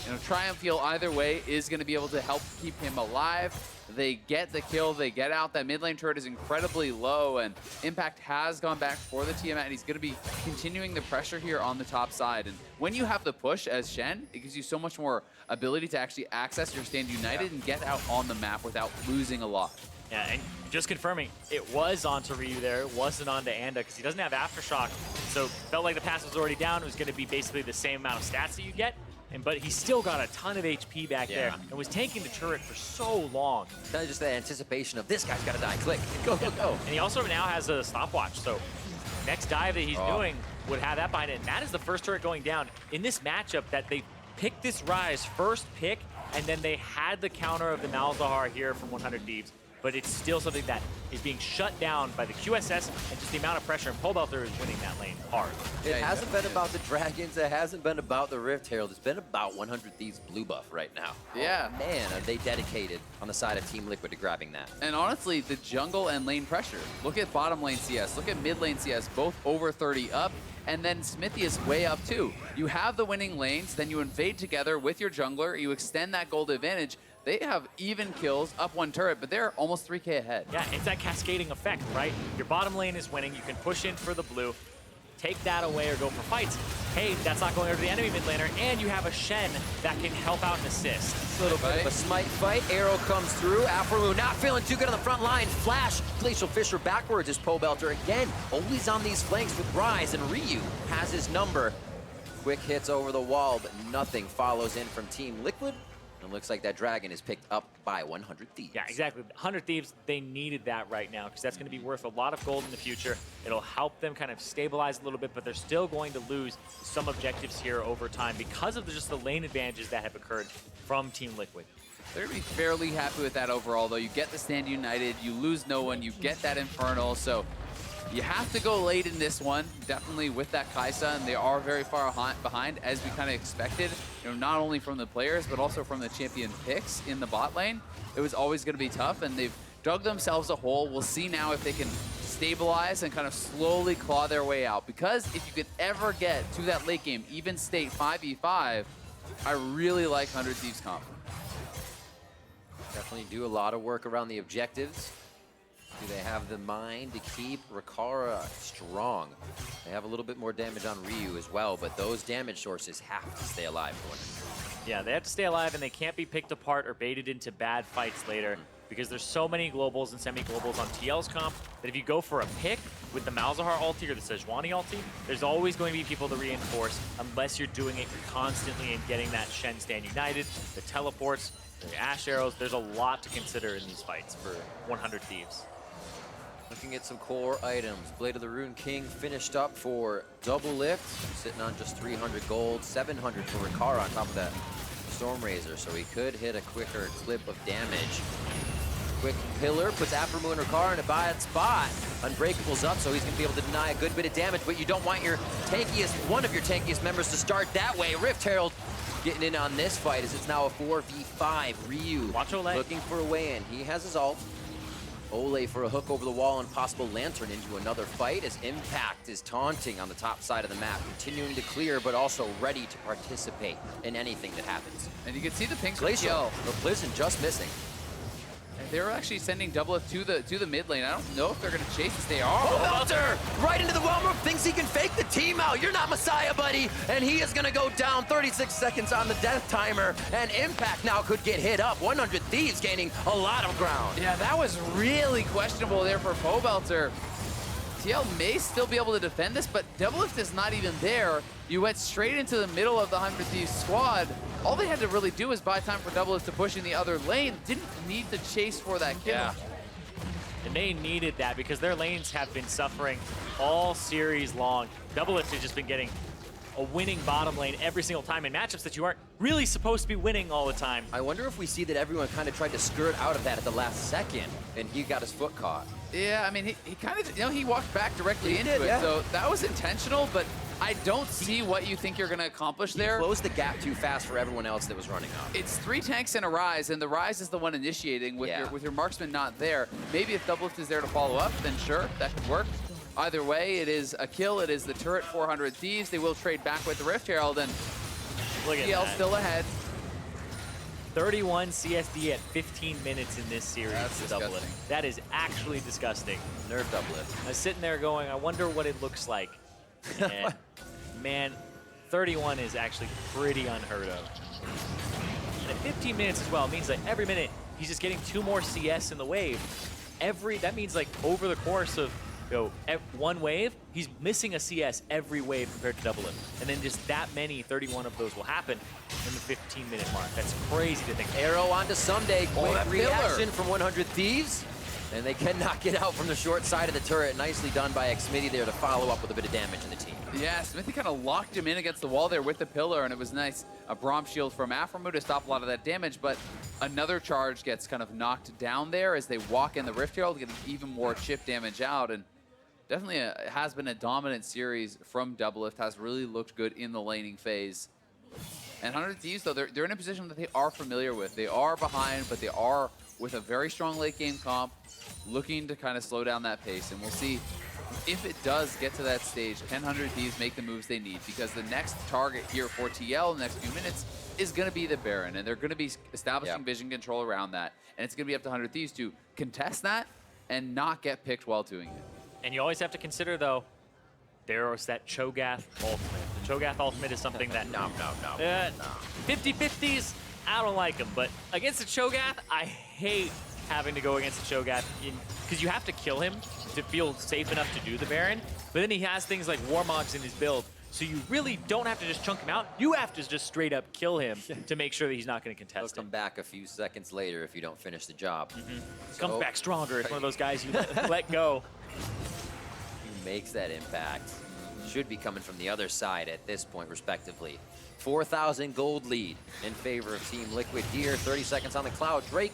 you know, Triumph Heal either way is going to be able to help keep him alive. They get the kill, they get out. That mid lane turret is incredibly low, and Impact has gone back for the Tiamat, and he's going to be continuing the pressure here on the top side. And when you have the push as Shen, it gives you so much more ability to actually access your stand united and get out on the map without losing a lot. Yeah, and just confirming, it was onto Ryu there. It wasn't onto Anda, because he doesn't have Aftershock. So felt like the pass was already down. It was going to be basically the same amount of stats that you get. But he still got a ton of HP back there and was tanking the turret for so long. Kind of just the anticipation of this guy's got to die. Click, go, go, go. And he also now has a stopwatch, so next dive that he's doing would have that behind it. And that is the first turret going down in this matchup that they picked this Ryze first pick, and then they had the counter of the Malzahar here from 100 Thieves, but it's still something that is being shut down by the QSS and just the amount of pressure, and Pobelter is winning that lane hard. It hasn't been about the Dragons, it hasn't been about the Rift Herald, it's been about 100 Thieves blue buff right now. Yeah. Oh, man, are they dedicated on the side of Team Liquid to grabbing that. And honestly, the jungle and lane pressure. Look at bottom lane CS, look at mid lane CS, both over 30 up. And then Xmithie is way up too. You have the winning lanes, then you invade together with your jungler, you extend that gold advantage. They have even kills, up one turret, but they're almost 3K ahead. Yeah, it's that cascading effect, right? Your bottom lane is winning, you can push in for the blue, take that away or go for fights. Hey, that's not going over the enemy mid laner, and you have a Shen that can help out and assist. A little bit of a smite fight, arrow comes through, Aphromoo not feeling too good on the front line, flash, Glacial Fissure backwards is Pobelter again, always on these flanks with Ryze, and Ryu has his number. Quick hits over the wall, but nothing follows in from Team Liquid. And looks like that dragon is picked up by 100 Thieves. Yeah, exactly. 100 Thieves, they needed that right now because that's going to be worth a lot of gold in the future. It'll help them kind of stabilize a little bit, but they're still going to lose some objectives here over time because of just the lane advantages that have occurred from Team Liquid. They're going to be fairly happy with that overall, though. You get the stand united, you lose no one, you get that Infernal, so you have to go late in this one, definitely with that Kai'Sa, and they are very far behind, as we kind of expected, not only from the players, but also from the champion picks in the bot lane. It was always going to be tough, and they've dug themselves a hole. We'll see now if they can stabilize and kind of slowly claw their way out, because if you could ever get to that late game, even state 5v5, I really like 100 Thieves comp. Definitely do a lot of work around the objectives. Do they have the mind to keep Rikara strong? They have a little bit more damage on Ryu as well, but those damage sources have to stay alive for them. Yeah, they have to stay alive, and they can't be picked apart or baited into bad fights later because there's so many globals and semi-globals on TL's comp that if you go for a pick with the Malzahar ulti or the Sejuani ulti, there's always going to be people to reinforce unless you're doing it constantly and getting that Shen stand united, the teleports, the Ashe arrows. There's a lot to consider in these fights for 100 Thieves. Looking at some core items. Blade of the Rune King finished up for Doublelift, sitting on just 300 gold, 700 for Rikara on top of that Stormrazor, so he could hit a quicker clip of damage. Quick pillar puts Aphromoo and Rikara in a bad spot. Unbreakable's up, so he's going to be able to deny a good bit of damage, but you don't want your tankiest, one of your tankiest members to start that way. Rift Herald getting in on this fight as it's now a 4v5. Ryu Watch Olleh. looking for a way in. He has his ult. Olleh for a hook over the wall and possible lantern into another fight as Impact is taunting on the top side of the map, continuing to clear, but also ready to participate in anything that happens. And you can see the pings from Glacial, TL. or Blizzard just missing. And they're actually sending Doublelift to the mid lane. I don't know if they're going to chase this. They are. Pobelter right into the well move, thinks he can fake the team out. You're not Messiah, buddy. And he is going to go down 36 seconds on the death timer. And Impact now could get hit up. 100 Thieves gaining a lot of ground. Yeah, that was really questionable there for Pobelter. TL may still be able to defend this, but Doublelift is not even there. You went straight into the middle of the 100 Thieves squad. All they had to really do was buy time for Doublelift to push in the other lane. Didn't need to chase for that kill. Yeah. And they needed that because their lanes have been suffering all series long. Doublelift has just been getting a winning bottom lane every single time in matchups that you aren't really supposed to be winning all the time. I wonder if we see that everyone kind of tried to skirt out of that at the last second, and he got his foot caught. Yeah, I mean, he kind of, he walked back directly into did, it. yeah. So that was intentional, but I don't see what you think you're going to accomplish there. He closed the gap too fast for everyone else that was running up. It's 3 tanks and a Ryze, and the Ryze is the one initiating with your marksman not there. Maybe if Doublelift is there to follow up, then sure, that could work. Either way, it is a kill. It is the turret 400 Thieves. They will trade back with the Rift Herald, and Look at TL that. still ahead. 31 CSD at 15 minutes in this series. That's to Doublelift. disgusting. That is actually disgusting. Nerf Doublelift. I was sitting there going, I wonder what it looks like. And man, 31 is actually pretty unheard of. And at 15 minutes as well, it means that every minute he's just getting 2 more CS in the wave. That means like over the course of one wave, he's missing a CS every wave compared to Doublelift. And then just that many, 31 of those will happen in the 15-minute mark. That's crazy to think. Arrow onto Ssumday. Quick that reaction pillar. from 100 Thieves. And they cannot get out from the short side of the turret. Nicely done by Xmithie there to follow up with a bit of damage in the team. Yeah, Xmithie kind of locked him in against the wall there with the pillar, and it was nice. A Braum shield from Aphromoo to stop a lot of that damage, but another charge gets kind of knocked down there as they walk in the Rift Herald, getting even more chip damage out. And definitely has been a dominant series from Doublelift, has really looked good in the laning phase. And 100 Thieves, though, they're in a position that they are familiar with. They are behind, but they are with a very strong late game comp, looking to kind of slow down that pace. And we'll see if it does get to that stage, can 100 Thieves make the moves they need? Because the next target here for TL in the next few minutes is going to be the Baron, and they're going to be establishing vision control around that. And it's going to be up to 100 Thieves to contest that and not get picked while doing it. And you always have to consider, though, there's that Cho'Gath ultimate. The Cho'Gath ultimate is something that... No. 50-50s, I don't like them. But against the Cho'Gath, I hate having to go against the Cho'Gath because you have to kill him to feel safe enough to do the Baron. But then he has things like Warmogs in his build, so you really don't have to just chunk him out. You have to just straight up kill him to make sure that he's not going to He'll contest come him. back a few seconds later if you don't finish the job. Comes back stronger. It's one of those guys you let go. He makes that impact. Should be coming from the other side at this point, respectively. 4,000 gold lead in favor of Team Liquid here. 30 seconds on the Cloud. Drake,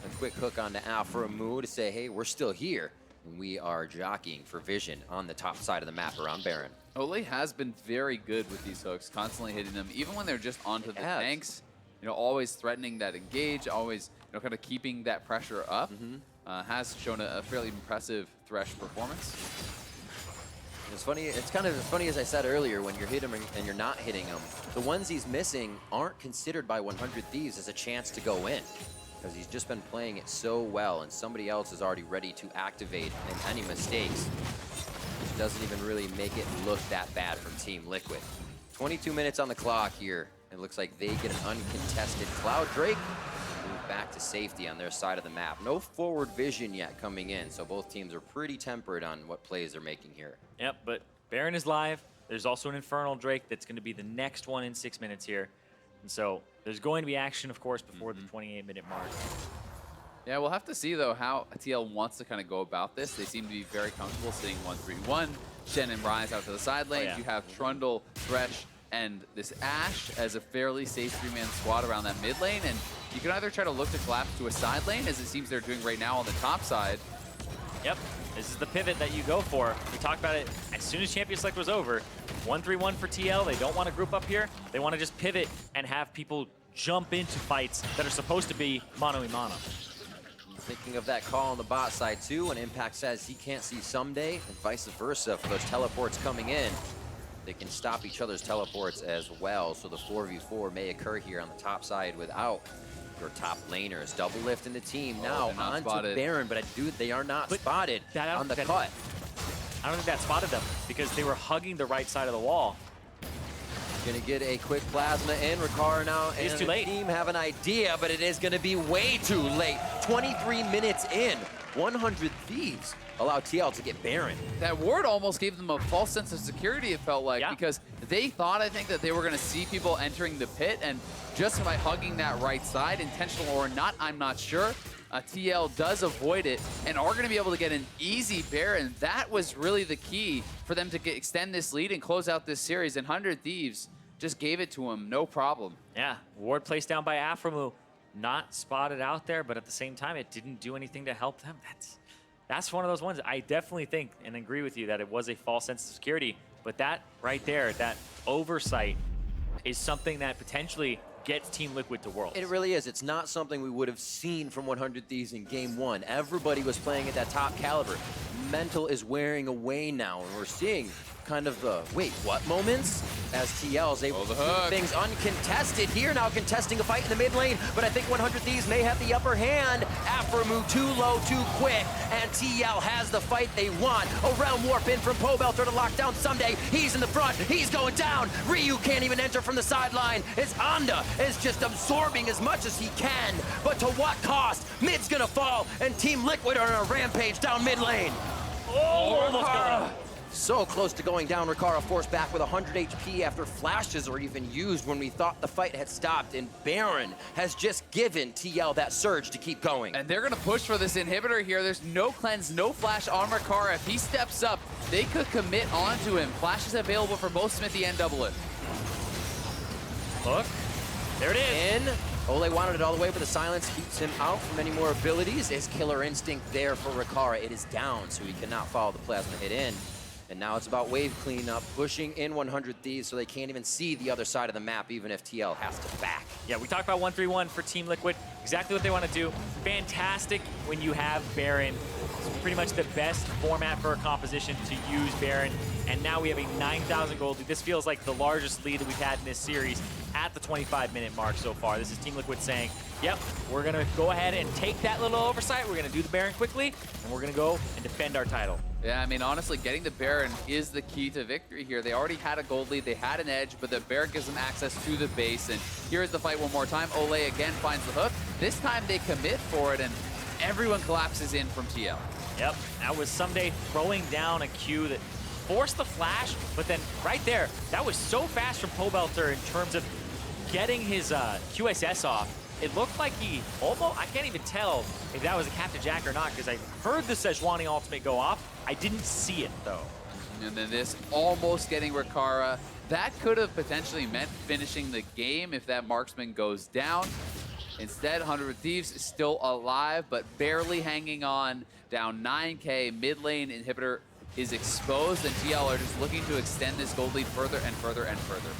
a quick hook onto Aphromoo to say, hey, we're still here. And we are jockeying for vision on the top side of the map around Baron. Olleh has been very good with these hooks, constantly hitting them, even when they're just onto the tanks. You know, always threatening that engage, always, you know, kind of keeping that pressure up. Has shown a fairly impressive Thresh performance. It's funny. It's kind of as funny as I said earlier. When you're hitting him and you're not hitting him, the ones he's missing aren't considered by 100 Thieves as a chance to go in, because he's just been playing it so well, and somebody else is already ready to activate. And any mistakes, it doesn't even really make it look that bad from Team Liquid. 22 minutes on the clock here. It looks like they get an uncontested Cloud. Drake move back to safety on their side of the map. No forward vision yet coming in, so both teams are pretty tempered on what plays they're making here. Yep, but Baron is live. There's also an Infernal Drake that's going to be the next one in 6 minutes here. And so there's going to be action, of course, before the 28-minute mark. Yeah, we'll have to see, though, how TL wants to kind of go about this. They seem to be very comfortable sitting 1-3-1. Shen and Ryze out to the side lanes. You have Trundle, Thresh, and this Ashe as a fairly safe three-man squad around that mid lane. And you can either try to look to collapse to a side lane, as it seems they're doing right now on the top side. Yep, this is the pivot that you go for. We talked about it as soon as Champion Select was over. 1-3-1 for TL. They don't want to group up here. They want to just pivot and have people jump into fights that are supposed to be mano-a-mano. Thinking of that call on the bot side too, when Impact says he can't see Ssumday, and vice versa for those teleports coming in. They can stop each other's teleports as well, so the 4v4 may occur here on the top side without your top laners. Doublelift in the team now onto Baron, but they are not spotted on the cut. I don't think that spotted them because they were hugging the right side of the wall. Gonna get a quick plasma in. Rikara now and too late. The team have an idea, but it is gonna be way too late. 23 minutes in, 100 Thieves allow TL to get Baron. That ward almost gave them a false sense of security, it felt like, because they thought, I think, that they were going to see people entering the pit, and just by hugging that right side, intentional or not, I'm not sure, TL does avoid it and are going to be able to get an easy Baron. That was really the key for them to extend this lead and close out this series, and 100 Thieves just gave it to him, no problem. Yeah, ward placed down by Aphromoo. Not spotted out there, but at the same time, it didn't do anything to help them. That's one of those ones. I definitely think and agree with you that it was a false sense of security, but that right there, that oversight is something that potentially gets Team Liquid to Worlds. It really is. It's not something we would have seen from 100 Thieves in Game 1. Everybody was playing at that top caliber. Mental is wearing away now, and we're seeing kind of the wait, what moments? As TL is able to do things uncontested here, now contesting a fight in the mid lane, but I think 100 Thieves may have the upper hand. Aphromoo too low, too quick, and TL has the fight they want. A realm warp in from Pobelter to lock down Ssumday. He's in the front, he's going down. Ryu can't even enter from the sideline. His Anda is just absorbing as much as he can, but to what cost? Mid's gonna fall, and Team Liquid are on a rampage down mid lane. Oh, almost got him. So close to going down. Rikara forced back with 100 HP after flashes were even used when we thought the fight had stopped. And Baron has just given TL that surge to keep going. And they're going to push for this inhibitor here. There's no cleanse, no flash on Rikara. If he steps up, they could commit onto him. Flash is available for both Xmithie and Doublelift. Look, there it is. In. Olleh wanted it all the way, but the silence keeps him out from any more abilities. His killer instinct there for Rikara. It is down, so he cannot follow the plasma hit in. And now it's about wave cleanup, pushing in 100 Thieves so they can't even see the other side of the map, even if TL has to back. Yeah, we talked about 1-3-1 for Team Liquid. Exactly what they want to do. Fantastic when you have Baron. It's pretty much the best format for a composition to use Baron. And now we have a 9,000 gold lead. This feels like the largest lead that we've had in this series at the 25-minute mark so far. This is Team Liquid saying, yep, we're going to go ahead and take that little oversight. We're going to do the Baron quickly, and we're going to go and defend our title. Yeah, I mean, honestly, getting the Baron is the key to victory here. They already had a gold lead, they had an edge, but the Baron gives them access to the base. And here's the fight one more time. Olleh again finds the hook. This time they commit for it, and everyone collapses in from TL. Yep, that was Ssumday throwing down a Q that forced the flash, but then right there, that was so fast from Pobelter in terms of getting his QSS off. It looked like he almost, I can't even tell if that was a Captain Jack or not, because I heard the Sejuani ultimate go off. I didn't see it, though. And then this almost getting Rikara. That could have potentially meant finishing the game if that marksman goes down. Instead, 100 Thieves is still alive, but barely hanging on. Down 9K, mid lane inhibitor is exposed, and TL are just looking to extend this gold lead further and further and further.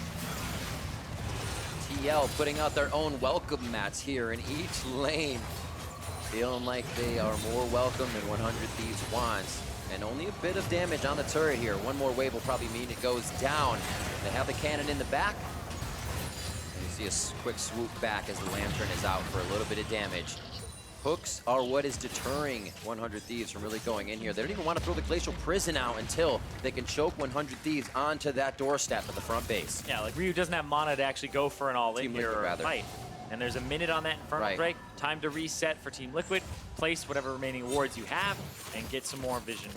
TL putting out their own welcome mats here in each lane. Feeling like they are more welcome than 100 Thieves wants. And only a bit of damage on the turret here. One more wave will probably mean it goes down. They have the cannon in the back. And you see a quick swoop back as the lantern is out for a little bit of damage. Hooks are what is deterring 100 Thieves from really going in here. They don't even want to throw the Glacial Prison out until they can choke 100 Thieves onto that doorstep at the front base. Yeah, like Ryu doesn't have mana to actually go for an all-in here or a fight. And there's a minute on that Infernal Drake. Time to reset for Team Liquid, place whatever remaining wards you have, and get some more vision.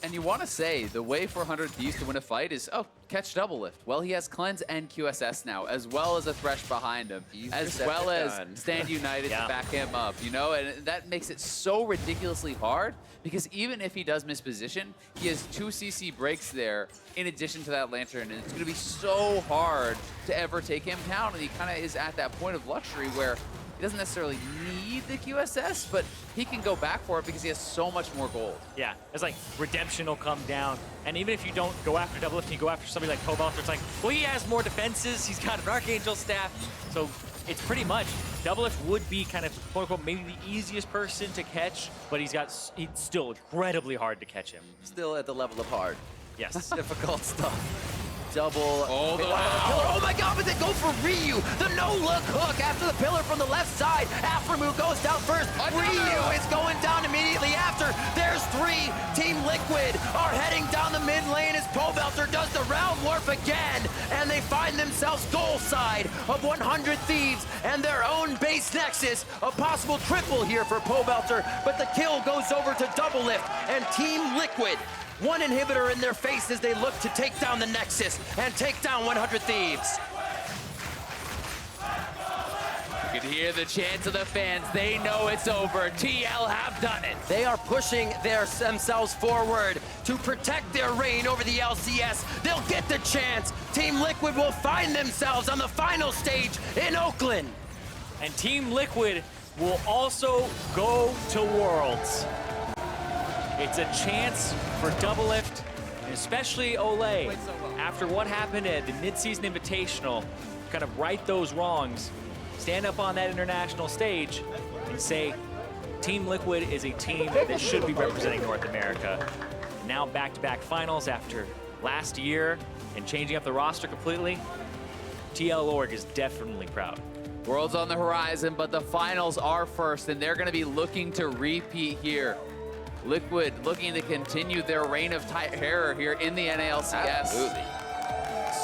And you want to say the way for 100 Thieves to win a fight is, oh, catch Doublelift. Well, he has Cleanse and QSS now, as well as a Thresh behind him, as well as Stand United to back him up, you know? And that makes it so ridiculously hard, because even if he does miss position, he has 2 CC breaks there in addition to that Lantern, and it's going to be so hard to ever take him down, and he kind of is at that point of luxury where he doesn't necessarily need the QSS, but he can go back for it because he has so much more gold. Yeah, it's like redemption will come down. And even if you don't go after Doublelift and you go after somebody like Pobelter, it's like, well, he has more defenses. He's got an Archangel staff. So it's pretty much, Doublelift would be kind of, quote unquote, maybe the easiest person to catch, but he's still incredibly hard to catch him. Still at the level of hard. Yes. Difficult stuff. Double. Oh, Oh my god, but they go for Ryu. The no-look hook after the pillar from the left side. Aphromoo goes down first. Ryu is going down immediately after. There's 3. Team Liquid are heading down the mid lane as Pobelter does the round warp again. And they find themselves goal side of 100 Thieves and their own base nexus. A possible triple here for Pobelter, but the kill goes over to Doublelift and Team Liquid. One inhibitor in their face as they look to take down the Nexus and take down 100 Thieves. You can hear the chants of the fans. They know it's over. TL have done it. They are pushing themselves forward to protect their reign over the LCS. They'll get the chance. Team Liquid will find themselves on the final stage in Oakland. And Team Liquid will also go to Worlds. It's a chance for Doublelift, and especially Olleh, after what happened at the mid-season invitational, kind of right those wrongs, stand up on that international stage and say, Team Liquid is a team that should be representing North America. Now back-to-back finals after last year and changing up the roster completely, TL Org is definitely proud. World's on the horizon, but the finals are first, and they're going to be looking to repeat here. Liquid looking to continue their reign of terror here in the NALCS. Absolutely.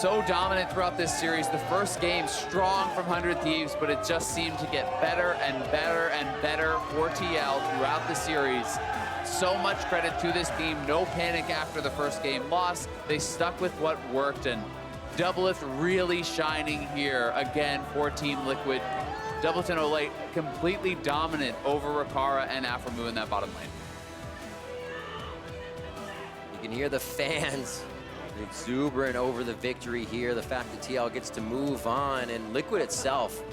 So dominant throughout this series. The first game strong from 100 Thieves, but it just seemed to get better and better and better for TL throughout the series. so much credit to this team. No panic after the first game loss. They stuck with what worked, and Doublelift really shining here again for Team Liquid. Doublelift and Olleh completely dominant over Rikara and Aphromoo in that bottom lane. You can hear the fans exuberant over the victory here. The fact that TL gets to move on, and Liquid itself,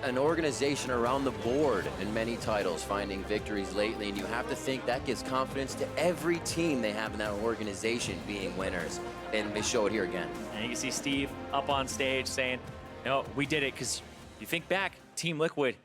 an organization around the board in many titles, finding victories lately, and you have to think that gives confidence to every team they have in that organization being winners, and they show it here again. And you can see Steve up on stage saying, no, we did it, because you think back, Team Liquid,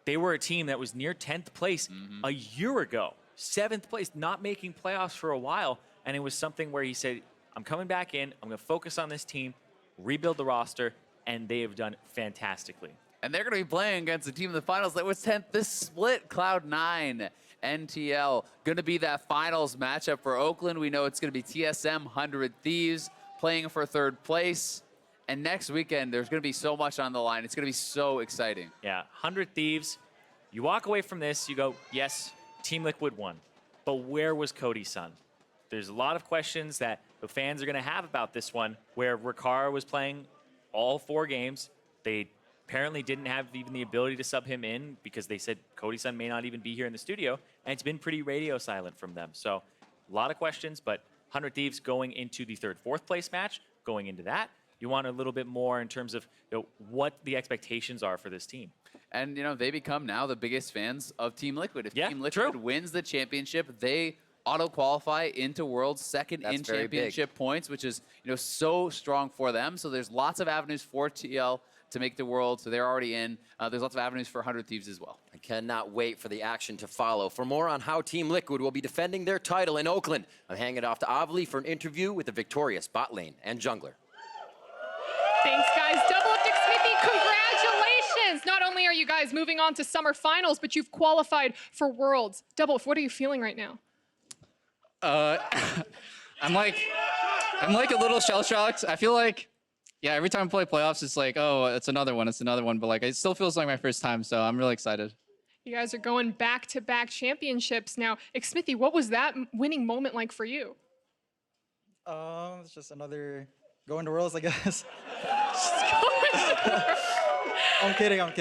they were a team that was near 10th place a year ago, 7th place, not making playoffs for a while, and it was something where he said, I'm coming back in, I'm gonna focus on this team, rebuild the roster, and they have done fantastically. And they're going to be playing against the team in the finals that was 10th. This split, Cloud9, NTL, going to be that finals matchup for Oakland. We know it's going to be TSM, 100 Thieves, playing for 3rd place. And next weekend, there's going to be so much on the line. It's going to be so exciting. Yeah, 100 Thieves. You walk away from this, you go, yes, Team Liquid won. But where was Cody's son? There's a lot of questions that the fans are going to have about this one, where Rikara was playing all 4 games. They apparently didn't have even the ability to sub him in because they said Cody's son may not even be here in the studio, and it's been pretty radio silent from them. So a lot of questions, but 100 Thieves going into the 3rd, 4th place match, going into that, you want a little bit more in terms of what the expectations are for this team. And, they become now the biggest fans of Team Liquid. If Team Liquid true. wins the championship, they auto-qualify into Worlds, 2nd in championship points, which is, so strong for them. So there's lots of avenues for TL to make the world, so they're already in. There's lots of avenues for 100 Thieves as well. I cannot wait for the action to follow. For more on how Team Liquid will be defending their title in Oakland, I'm handing it off to Olleh for an interview with the victorious bot lane and jungler. Thanks, guys. Doublelift Xmithie, congratulations! Not only are you guys moving on to summer finals, but you've qualified for Worlds. Doublelift, what are you feeling right now? I'm like a little shell-shocked. I feel like, yeah, every time I play playoffs, it's like, oh, it's another one. But like, it still feels like my first time, so I'm really excited. You guys are going back-to-back championships now. Xmithie, what was that winning moment like for you? It's just another going to Worlds, I guess. I'm kidding. I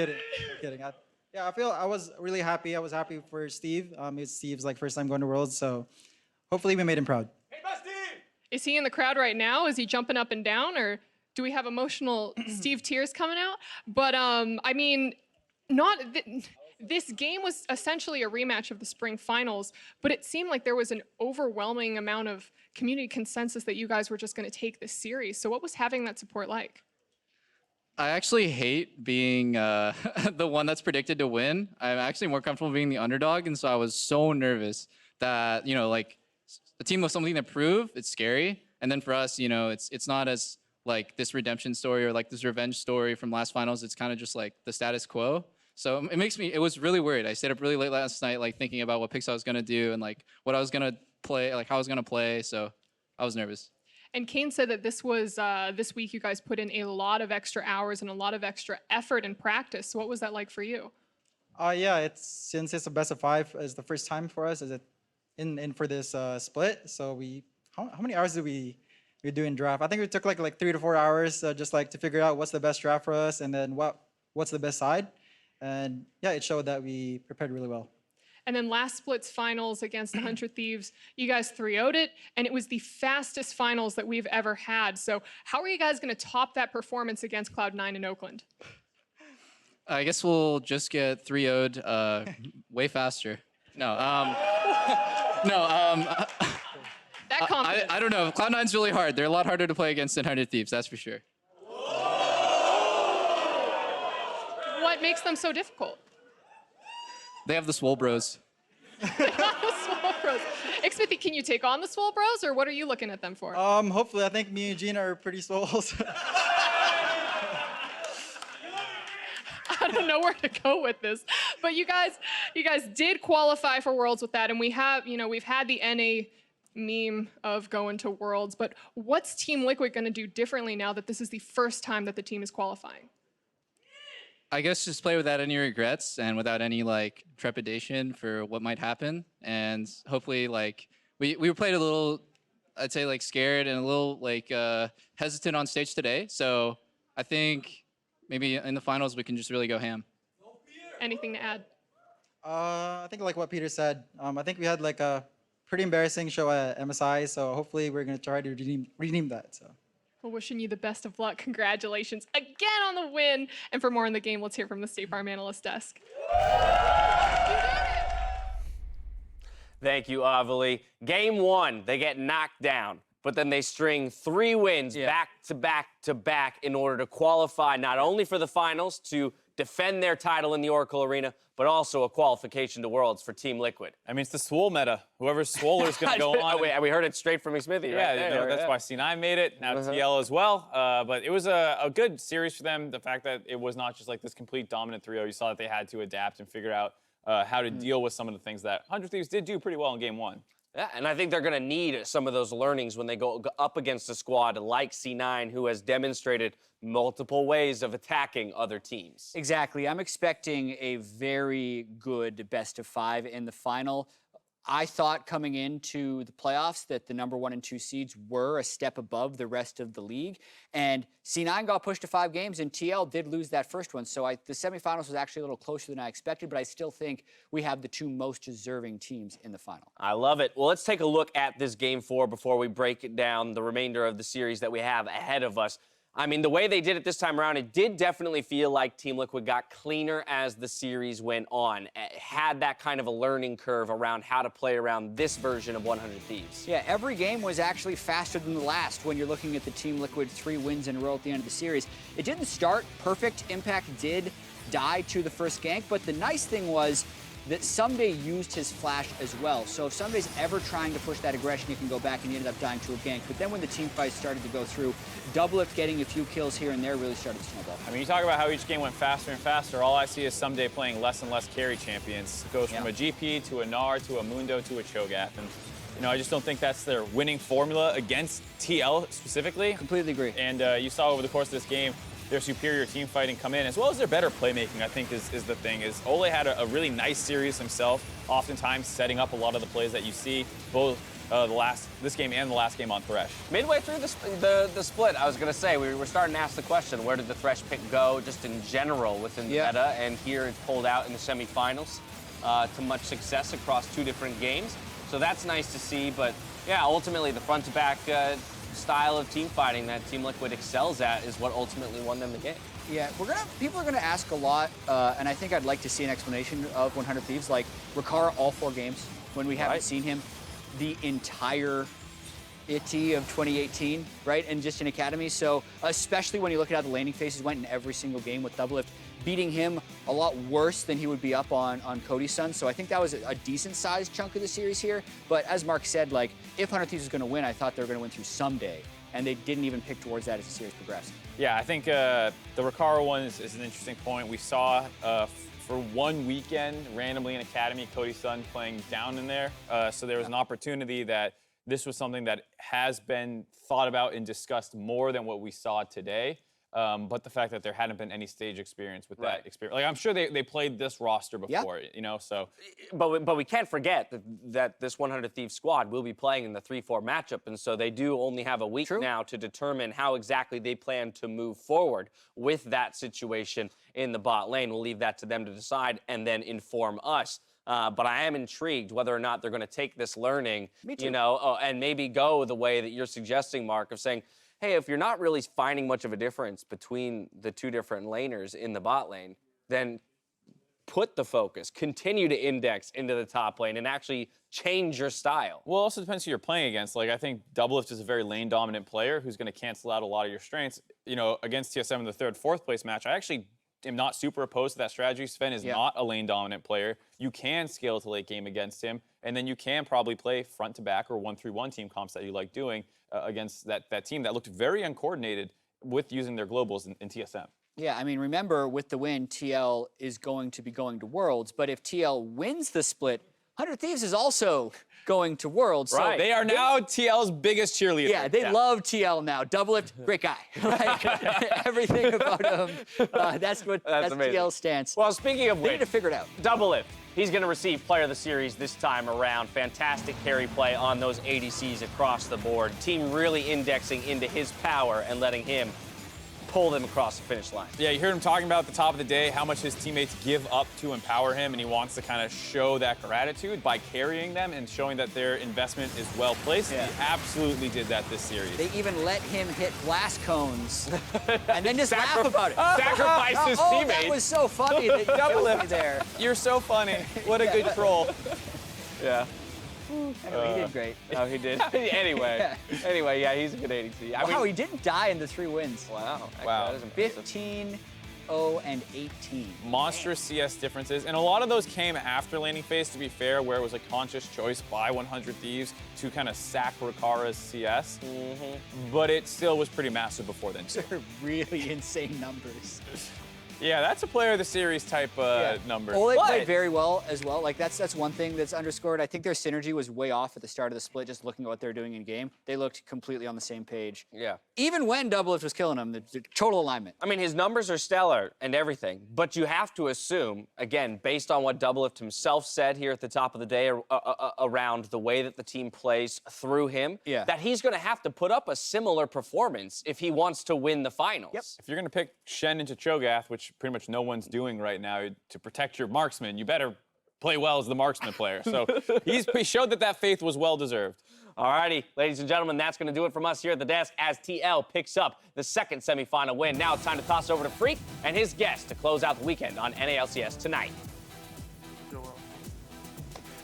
was really happy. I was happy for Steve. It's Steve's first time going to Worlds, so hopefully we made him proud. Is he in the crowd right now? Is he jumping up and down, or do we have emotional Steve tears coming out? But I mean, this game was essentially a rematch of the spring finals, but it seemed like there was an overwhelming amount of community consensus that you guys were just going to take this series. So what was having that support like? I actually hate being the one that's predicted to win. I'm actually more comfortable being the underdog, and so I was so nervous that, the team with something to prove, it's scary. And then for us, it's not as like this redemption story or like this revenge story from last finals. It's kind of just like the status quo. So it was really weird. I stayed up really late last night, thinking about what picks I was going to do and what I was going to play, how I was going to play. So I was nervous. And Kane said that this was, this week you guys put in a lot of extra hours and a lot of extra effort and practice. So what was that like for you? Yeah, since it's a best of 5, it's the first time for us in for this split. So how many hours did we do in draft? I think it took like 3 to 4 hours just to figure out what's the best draft for us and then what's the best side. And yeah, it showed that we prepared really well. And then last split's finals against 100 Thieves, you guys 3-0'd it, and it was the fastest finals that we've ever had. So how are you guys going to top that performance against Cloud9 in Oakland? I guess we'll just get 3-0'd way faster. No, That confidence. I don't know. Cloud9's really hard. They're a lot harder to play against than 100 Thieves, that's for sure. What makes them so difficult? They have the Swole Bros. Swole Bros. Xmithie, can you take on the Swole Bros, or what are you looking at them for? Hopefully, I think me and Gina are pretty swole. I don't know where to go with this, but you guys did qualify for Worlds with that, and we've had the NA meme of going to Worlds, but what's Team Liquid going to do differently now that this is the first time that the team is qualifying? I guess just play without any regrets and without any like trepidation for what might happen. And hopefully like we played a little, I'd say like scared and a little like hesitant on stage today. So I think maybe in the finals we can just really go ham. Anything to add? I think like what Peter said. I think we had like a pretty embarrassing show at MSI, so hopefully we're gonna try to redeem that. So. Well, wishing you the best of luck. Congratulations again on the win. And for more on the game, let's hear from the State Farm Analyst Desk. Thank you, Avali. Game 1, they get knocked down, but then they string 3 wins back to back to back in order to qualify not only for the finals to defend their title in the Oracle Arena, but also a qualification to Worlds for Team Liquid. I mean, it's the Swole meta. Whoever's Swoller is going to go on. We heard it straight from Xmithie, Yeah, right there, that's why C9 made it, now TL as well. But it was a good series for them. The fact that it was not just like this complete dominant 3-0. You saw that they had to adapt and figure out how to deal with some of the things that 100 Thieves did do pretty well in game 1. Yeah, and I think they're going to need some of those learnings when they go up against a squad like C9, who has demonstrated multiple ways of attacking other teams. Exactly. I'm expecting a very good best of 5 in the final. I thought coming into the playoffs that the number 1 and 2 seeds were a step above the rest of the league. And C9 got pushed to 5 games, and TL did lose that first one. So the semifinals was actually a little closer than I expected, but I still think we have the 2 most deserving teams in the final. I love it. Well, let's take a look at this game 4 before we break it down, the remainder of the series that we have ahead of us. I mean, the way they did it this time around, it did definitely feel like Team Liquid got cleaner as the series went on. It had that kind of a learning curve around how to play around this version of 100 Thieves. Yeah, every game was actually faster than the last when you're looking at the Team Liquid 3 wins in a row at the end of the series. It didn't start perfect. Impact did die to the first gank, but the nice thing was that Ssumday used his flash as well. So if Sumday's ever trying to push that aggression, he can go back, and he ended up dying to a gank. But then when the team fight started to go through, Doublelift getting a few kills here and there really started to snowball. I mean, you talk about how each game went faster and faster. All I see is Ssumday playing less and less carry champions. It goes from a GP to a Gnar to a Mundo to a Cho'Gath. And, you know, I just don't think that's their winning formula against TL specifically. Completely agree. And you saw over the course of this game, their superior team fighting come in, as well as their better playmaking, I think is the thing. Olleh had a really nice series himself, oftentimes setting up a lot of the plays that you see, both this game and the last game on Thresh. Midway through the split, I was going to say, we were starting to ask the question, where did the Thresh pick go just in general within the meta? And here it's pulled out in the semifinals to much success across 2 different games. So that's nice to see, but yeah, ultimately the front-to-back style of team fighting that Team Liquid excels at is what ultimately won them the game. Yeah, people are gonna ask a lot, and I think I'd like to see an explanation of 100 Thieves, like Rikara all 4 games when we haven't seen him the entire itty of 2018, right? And just in Academy. So especially when you look at how the laning phases went in every single game with Doublelift, beating him a lot worse than he would be up on Cody's son. So I think that was a decent sized chunk of the series here. But as Mark said, like if 100 Thieves was gonna win, I thought they were gonna win through Ssumday. And they didn't even pick towards that as the series progressed. Yeah, I think the Rikara one is an interesting point. We saw for one weekend, randomly in Academy, Cody's son playing down in there. So there was an opportunity that this was something that has been thought about and discussed more than what we saw today. But the fact that there hadn't been any stage experience with that experience. Like, I'm sure they played this roster before, you know, so. But we can't forget that this 100 Thieves squad will be playing in the 3-4 matchup, and so they do only have a week now to determine how exactly they plan to move forward with that situation in the bot lane. We'll leave that to them to decide and then inform us. But I am intrigued whether or not they're going to take this learning, you know, and maybe go the way that you're suggesting, Mark, of saying, hey, if you're not really finding much of a difference between the 2 different laners in the bot lane, then put the focus, continue to index into the top lane and actually change your style. Well, it also depends who you're playing against. Like, I think Doublelift is a very lane-dominant player who's going to cancel out a lot of your strengths. You know, against TSM in the 3rd, 4th place match, I actually am not super opposed to that strategy. Sven is not a lane-dominant player. You can scale to late game against him, and then you can probably play front-to-back or 1-3-1 team comps that you like doing against that team that looked very uncoordinated with using their globals in TSM. Yeah, I mean, remember, with the win, TL is going to be going to Worlds, but if TL wins the split 100 Thieves is also going to Worlds. So Right. They are now TL's biggest cheerleader. Yeah, they love TL now. Doublelift, great guy. Like, everything about him. That's amazing. TL's stance. Well, speaking of They which, need to figure it out. Doublelift. He's going to receive Player of the Series this time around. Fantastic carry play on those ADCs across the board. Team really indexing into his power and letting him pull them across the finish line. Yeah, you heard him talking about at the top of the day how much his teammates give up to empower him, and he wants to kind of show that gratitude by carrying them and showing that their investment is well placed. Yeah. He absolutely did that this series. They even let him hit blast cones and then just laugh about it. Sacrifice his Oh, teammates. that was so funny that you killed me there. You're so funny. What a good troll. Yeah. Anyway, he did great. Oh, he did. Anyway, yeah, he's a good ADC. I Wow, mean, he didn't die in the 3 wins. wow. Wow. That is impressive. 15, 0, and 18. Monstrous CS differences, and a lot of those came after laning phase, to be fair, where it was a conscious choice by 100 Thieves to kind of sack Rikara's CS, but it still was pretty massive before then, too. They're really insane numbers. Yeah, that's a player of the series type number. Olleh But- played very well as well. Like that's one thing that's underscored. I think their synergy was way off at the start of the split. Just looking at what they're doing in game, they looked completely on the same page. Yeah. Even when Doublelift was killing them, the total alignment. I mean, his numbers are stellar and everything, but you have to assume, again, based on what Doublelift himself said here at the top of the day around the way that the team plays through him, Yeah. that he's going to have to put up a similar performance if he wants to win the finals. Yep. If you're going to pick Shen into Cho'Gath, which pretty much no one's doing right now, to protect your marksman, you better play well as the marksman player. So he showed that faith was well-deserved. Alrighty, ladies and gentlemen, that's going to do it from us here at the desk as TL picks up the second semifinal win. Now it's time to toss it over to Freak and his guest to close out the weekend on NALCS tonight.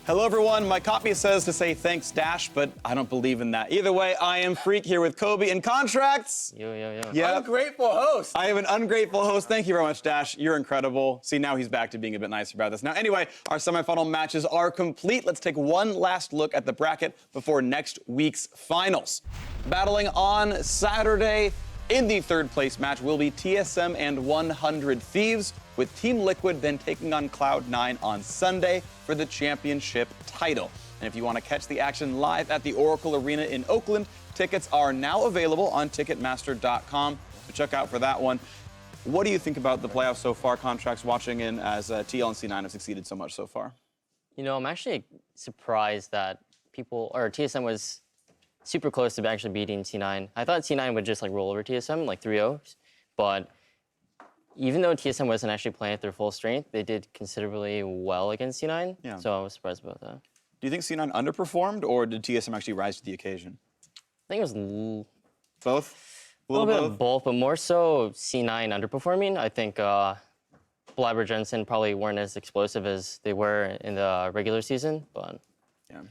Hello, everyone. My copy says to say thanks, Dash, but I don't believe in that. Either way, I am Freak here with Kobe in contracts. Yo. Yeah. Ungrateful host. I am an ungrateful host. Thank you very much, Dash. You're incredible. See, now he's back to being a bit nicer about this. Now, anyway, our semifinal matches are complete. Let's take one last look at the bracket before next week's finals. Battling on Saturday in the third place match will be TSM and 100 Thieves, with Team Liquid then taking on Cloud9 on Sunday for the championship title. And if you want to catch the action live at the Oracle Arena in Oakland, tickets are now available on Ticketmaster.com. So check out for that one. What do you think about the playoffs so far, Contracts, watching in as TL and C9 have succeeded so much so far? You know, I'm actually surprised that TSM was super close to actually beating C9. I thought C9 would just like roll over TSM like 3-0, but even though TSM wasn't actually playing at their full strength, they did considerably well against C9. Yeah. So I was surprised about that. Do you think C9 underperformed, or did TSM actually rise to the occasion? I think it was Both? a little bit of both, but more so C9 underperforming. I think Blabber Jensen probably weren't as explosive as they were in the regular season, but Yeah.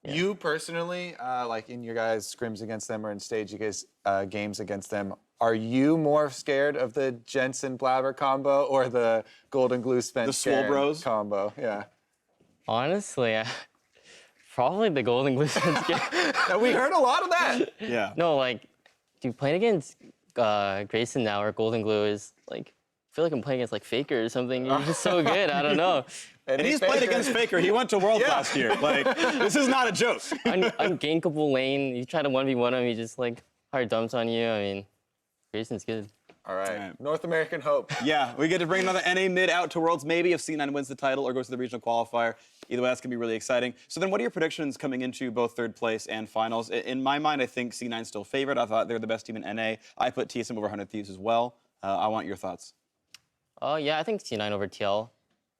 You personally, like in your guys' scrims against them or in stage you guys games against them, are you more scared of the Jensen Blabber combo or the Golden Glue Spence The Swole Bros? combo? Yeah. honestly, probably the Golden Glue game. And we heard a lot of that. Yeah. No, like, dude, playing against Grayson now or Golden Glue is like, I feel like I'm playing against like FLICKR or something. You're just so good. I don't know. And he's played against FLICKR. He went to Worlds last year. Like, this is not a joke. Ungankable lane. You try to 1v1 him, he just like hard dumps on you. I mean, Grayson's good. All right. right. North American hope. Yeah, we get to bring another NA mid out to Worlds, maybe if C9 wins the title or goes to the regional qualifier. Either way, that's going to be really exciting. So then what are your predictions coming into both third place and finals? In my mind, I think C9's still favored. I thought they're the best team in NA. I put TSM over 100 Thieves as well. I want your thoughts. Yeah, I think C9 over TL.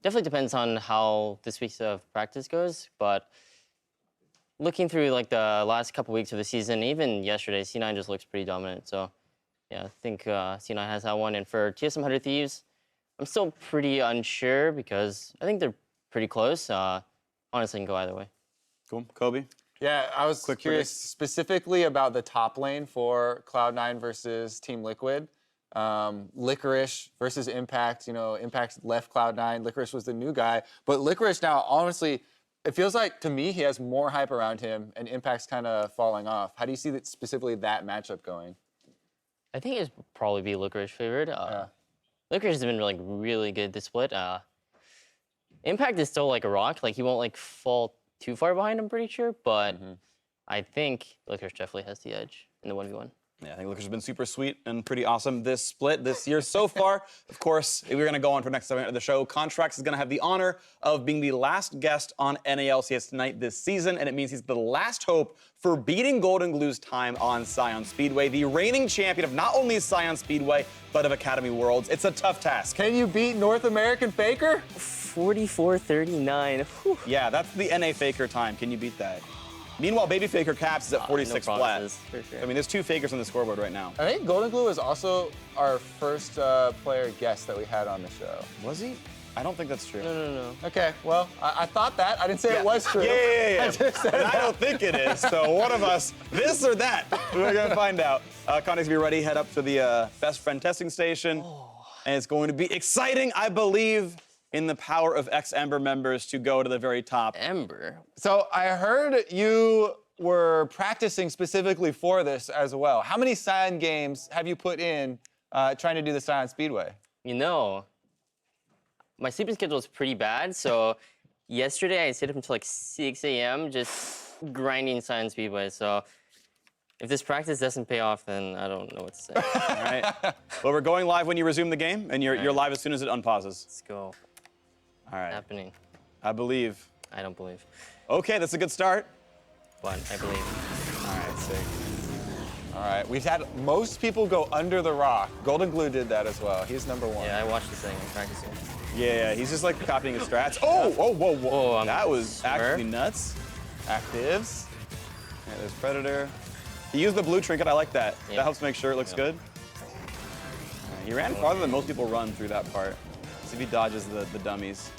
Definitely depends on how this week's of practice goes, but looking through like the last couple weeks of the season, even yesterday, C9 just looks pretty dominant. So yeah, I think C9 has that one. And for TSM 100 Thieves, I'm still pretty unsure because I think they're pretty close. Honestly, can go either way. Cool. Kobe? Yeah, I was Quick curious specifically about the top lane for Cloud9 versus Team Liquid. Licorice versus Impact. You know, Impact left Cloud9. Licorice was the new guy. But Licorice now, honestly, it feels like to me he has more hype around him and Impact's kind of falling off. How do you see that specifically that matchup going? I think it'd probably be Licorice favored. Licorice has been like really good this split. Impact is still like a rock. Like he won't like fall too far behind, I'm pretty sure. But I think FLICKR definitely has the edge in the 1v1. Yeah, I think FLICKR's been super sweet and pretty awesome this split this year so far. Of course, we're going to go on to the next segment of the show. Contracts is going to have the honor of being the last guest on NALCS tonight this season, and it means he's the last hope for beating Golden Glue's time on Scion Speedway, the reigning champion of not only Scion Speedway, but of Academy Worlds. It's a tough task. Can you beat North American FLICKR? 44-39. Yeah, that's the NA FLICKR time. Can you beat that? Meanwhile, baby FLICKR caps is at 46 no flat. promises, for sure. I mean, there's 2 FLICKRs on the scoreboard right now. I think Golden Glue is also our first player guest that we had on the show. Was he? I don't think that's true. No. Okay, well, I thought that. I didn't say it was true. Yeah. I just said And I don't think it is. So one of us, this or that, we're gonna find out. Context, be ready. Head up to the best friend testing station, and it's going to be exciting. I believe in the power of ex-Ember members to go to the very top. Ember. So I heard you were practicing specifically for this as well. How many Scion games have you put in trying to do the Scion Speedway? You know, my sleeping schedule is pretty bad. So yesterday I stayed up until like 6 a.m. just grinding Scion Speedway. So if this practice doesn't pay off, then I don't know what to say. All right. Well, we're going live when you resume the game, and you're live as soon as it unpauses. Let's go. All right. Happening. I believe. I don't believe. Okay, that's a good start. But I believe. All right, sick. All right, we've had most people go under the rock. Golden Glue did that as well. He's number 1. Yeah, I watched this thing. I'm practicing. Yeah, he's just like copying his strats. Whoa. That was sure. actually nuts. Actives. Yeah, there's Predator. He used the blue trinket. I like that. Yeah. That helps make sure it looks good. Right, he ran farther than most people run through that part. See if he dodges the dummies.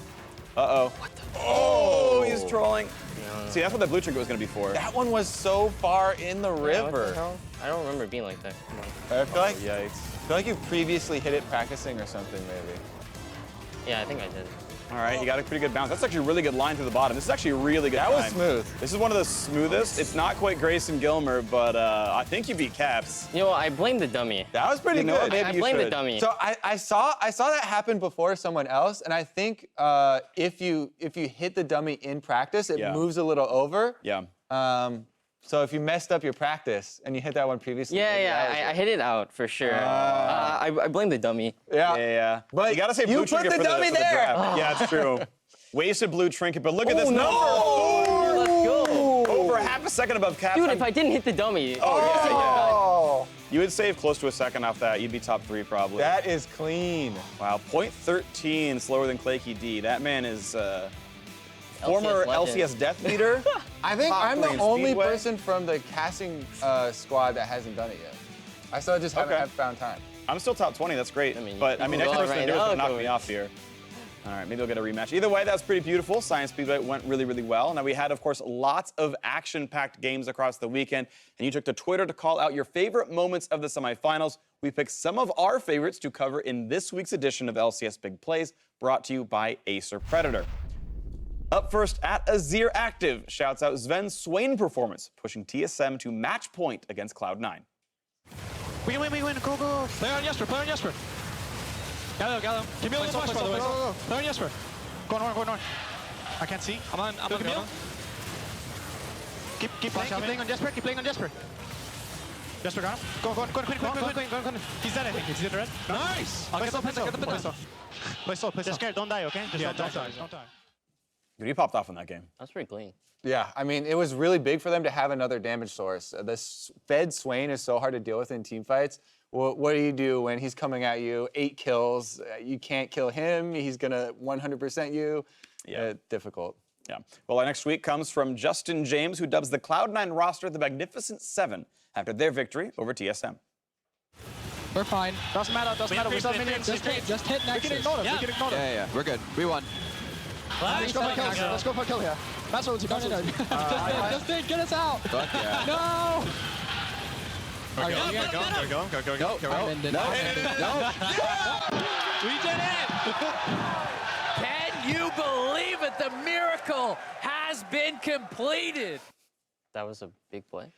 Uh-oh. What the? Oh, he's trolling. No. See, that's what the blue trinket was going to be for. That one was so far in the Yeah, what river. the hell? I don't remember it being like that. Come on. I feel like, Yikes. I feel like you previously hit it practicing or something, maybe. Yeah, I think I did. All right, he got a pretty good bounce. That's actually a really good line through the bottom. This is actually a really good That was time. smooth. This is one of the smoothest. It's not quite Grayson Gilmer, but I think you beat Caps. You know what? I blame the dummy. That was pretty You know good. what? Maybe I you blame the should. dummy. So I saw that happen before someone else, and I think if you hit the dummy in practice, it Yeah. moves a little over. Yeah. So if you messed up your practice and you hit that one previously, maybe that was I it. hit it out for sure. I blame the dummy. Yeah. But you gotta say you blue put trinket the for dummy for the there. draft. Yeah, it's true. Wasted blue trinket, but look at this number. Let's go. Over half a second above Caps. Dude, if I didn't hit the dummy. Oh, You would save close to a second off that. You'd be top 3 probably. that is clean. Wow, 0.13 slower than Claykey D. That man is former legend. LCS death leader. I think Top I'm the lane only Speedway. person from the casting squad that hasn't done it yet. I still just haven't Okay. have found time. I'm still top 20. That's great. I mean, But you next can person go to do right is now, knock go me right. off here. All right, maybe we'll get a rematch. Either way, that's pretty beautiful. Scion Speedway went really, really well. Now, we had, of course, lots of action-packed games across the weekend, and you took to Twitter to call out your favorite moments of the semifinals. We picked some of our favorites to cover in this week's edition of LCS Big Plays, brought to you by Acer Predator. Up first at Azir Active, shouts out Sven's Swain performance, pushing TSM to match point against Cloud9. We win, go. Play on Jesper. Gallo. Give me a little push, by the way. Play on Jesper. Go on. I can't see. I'm on Camille. Keep playing on Jesper. Jesper got him. Go. Quinn. He's dead, I think. Is he dead? Nice. I'll get the Play slow. Just scared. Don't die, okay? Just don't die. Dude, he popped off in that game. That's pretty clean. Yeah, I mean, it was really big for them to have another damage source. This Fed Swain is so hard to deal with in team fights. What do you do when he's coming at you? 8 kills. You can't kill him. He's going to 100% you. Yeah. Difficult. Yeah. Well, our next week comes from Justin James, who dubs the Cloud9 roster the Magnificent Seven after their victory over TSM. We're fine. Doesn't matter. We still have minions. Just hit next. We can ignore them. Yeah, we're good. We won. Let's go for a kill here. That's what we're doing. Just get us out. Fuck yeah. No. Go. No. We did it! Can you believe it? The miracle has been completed. That was a big play.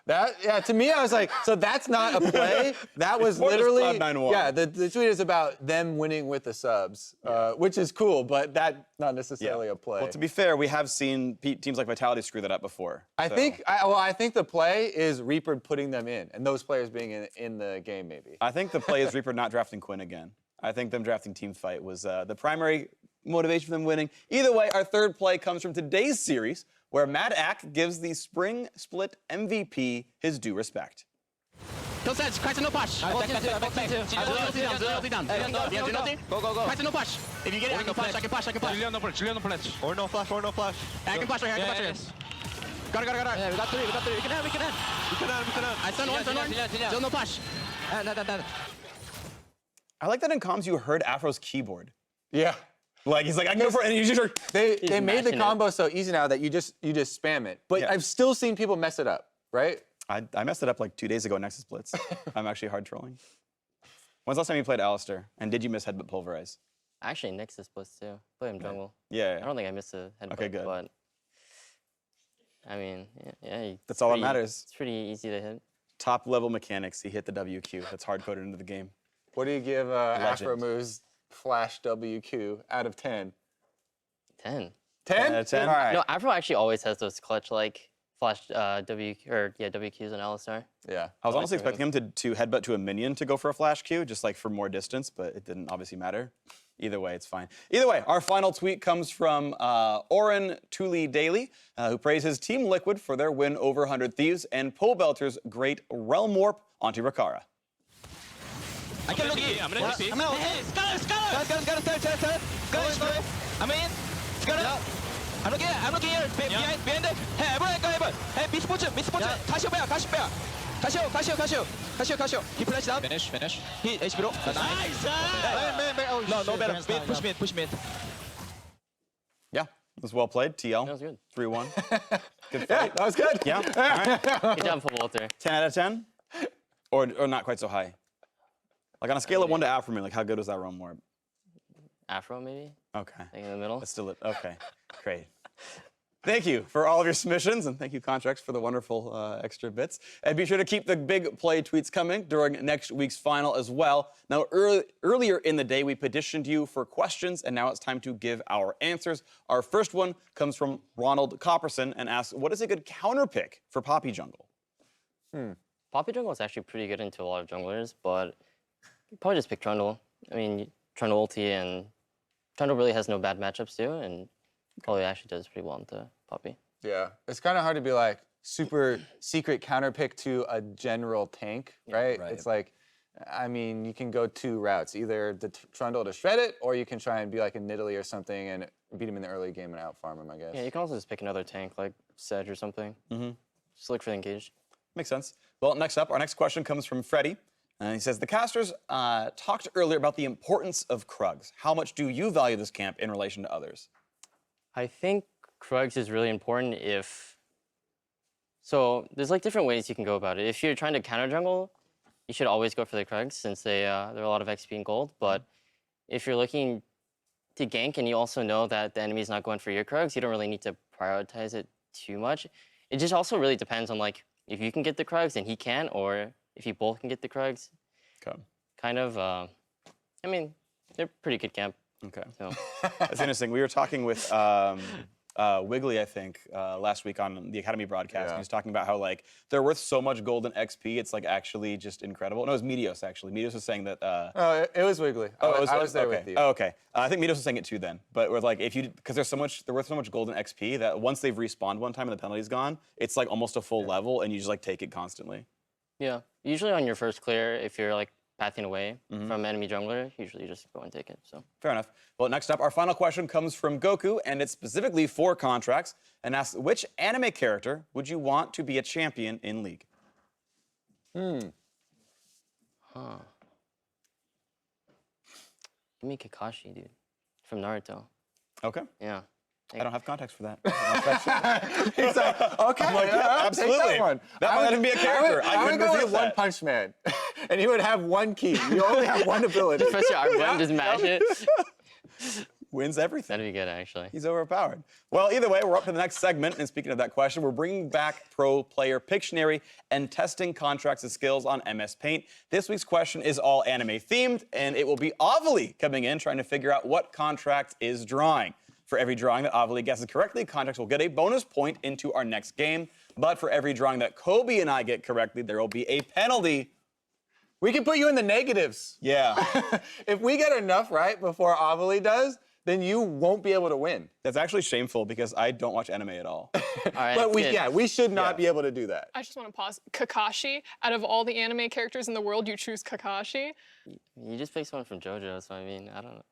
Yeah, to me, I was like, so that's not a play. That was More just literally, Cloud9 won. yeah, the tweet is about them winning with the subs, which is cool, but that's not necessarily a play. Well, to be fair, we have seen teams like Vitality screw that up before. I think the play is Reaper putting them in, and those players being in the game, maybe. I think the play is Reaper not drafting Quinn again. I think them drafting Team Fight was the primary motivation for them winning. Either way, our third play comes from today's series, where Mad Ak gives the Spring Split MVP his due respect. Go, go, go. No push. If you get it, I can push. I can push. Julian no flash. Or no flash. I can push right here. I can push. Got it. Yeah, we got three. We can end. I stun one. Still no push. I like that in comms you heard Afro's keyboard. Yeah. Like he's like, I can go for it, and you just they made the combo so easy now that you just spam it. But I've still seen people mess it up, right? I messed it up like 2 days ago in Nexus Blitz. I'm actually hard trolling. When's the last time you played Alistair? And did you miss Headbutt Pulverize? Actually, Nexus Blitz too. Play him jungle. Yeah. I don't think I missed a headbutt. Okay, good. But I mean, yeah. That's all that matters. It's pretty easy to hit. Top level mechanics. He hit the WQ. That's hard coded into the game. What do you give Aphromoo's Flash WQ out of 10? 10. 10? 10? All right. No, Aphro actually always has those clutch like flash WQs and Alistar. Yeah. I was honestly expecting him to headbutt to a minion to go for a flash Q, just like for more distance, but it didn't obviously matter. Either way, it's fine. Either way, our final tweet comes from Oren Tuli Daly, who praises Team Liquid for their win over 100 Thieves and Pobelter's great Realm Warp onto Rikara. I can look in. I'm gonna TP. Hey, Scarlet. I'm in. Scarlet. I'm looking here. Behind. Hey, everyone go heaven. Hey, Esports. Casio. He flashed down. Finish. He HP bro. Nice. No better. Push mid. Yeah, it was well played. TL. That was good. 3-1. Good fight. Yeah, that was good. Yeah. All right. Good job, Pobelter. 10 out of 10? Or not quite so high? Like on a scale of 1 to Aphromoo, like how good was that Realm Warp? Afro maybe. Okay. Like in the middle. That's still it. Okay. Great. Thank you for all of your submissions, and thank you, Contracts, for the wonderful extra bits. And be sure to keep the big play tweets coming during next week's final as well. Now, earlier in the day, we petitioned you for questions, and now it's time to give our answers. Our first one comes from Ronald Copperson and asks, what is a good counter pick for Poppy Jungle? Poppy jungle is actually pretty good into a lot of junglers, but you probably just pick Trundle. I mean, Trundle ulti, and Trundle really has no bad matchups too, and probably actually does pretty well into Poppy. Yeah, it's kind of hard to be like super secret counter pick to a general tank, right? It's like, I mean, you can go 2 routes, either the Trundle to shred it, or you can try and be like a Nidalee or something and beat him in the early game and out farm him, I guess. Yeah, you can also just pick another tank like Sedge or something. Just look for the engage. Makes sense. Well, next up, our next question comes from Freddie. And he says, the casters talked earlier about the importance of Krugs. How much do you value this camp in relation to others? I think Krugs is really important so there's like different ways you can go about it. If you're trying to counter jungle, you should always go for the Krugs since they're a lot of XP and gold. But if you're looking to gank and you also know that the enemy's not going for your Krugs, you don't really need to prioritize it too much. It just also really depends on like if you can get the Krugs and he can, or if you both can get the Krugs. Okay. Kind of, I mean, they're pretty good camp. Okay. So. That's interesting. We were talking with Wiggly, I think, last week on the Academy broadcast. And he was talking about how like they're worth so much gold and XP. It's like actually just incredible. No, it was Meteos actually. Meteos was saying that. Oh, it was Wiggly. I was there with you. Oh, okay. I think Meteos was saying it too then. But with like if you because they're worth so much gold and XP that once they've respawned one time and the penalty's gone, it's like almost a full level and you just like take it constantly. Yeah. Usually on your first clear, if you're like pathing away from enemy jungler, usually you just go and take it. So fair enough. Well, next up, our final question comes from Goku, and it's specifically for Contracts, and asks, which anime character would you want to be a champion in League? Give me Kakashi, dude, from Naruto. Okay. Yeah. I don't have context for that. He's like, okay, like, yeah, absolutely. Take that one. That might even be a character. I would go with One Punch Man, and he would have one key. You only have one ability. Just press your R1, just mash it. wins everything. That'd be good, actually. He's overpowered. Well, either way, we're up to the next segment. And speaking of that question, we're bringing back pro player Pictionary and testing contracts and skills on MS Paint. This week's question is all anime themed, and it will be Olleh coming in trying to figure out what contract is drawing. For every drawing that Olleh guesses correctly, contracts will get a bonus point into our next game. But for every drawing that Kobe and I get correctly, there will be a penalty. We can put you in the negatives. Yeah. If we get enough right before Olleh does, then you won't be able to win. That's actually shameful because I don't watch anime at all. All right, But good. we should not be able to do that. I just want to pause. Kakashi, out of all the anime characters in the world, you choose Kakashi. You just picked someone from JoJo, so I mean, I don't know.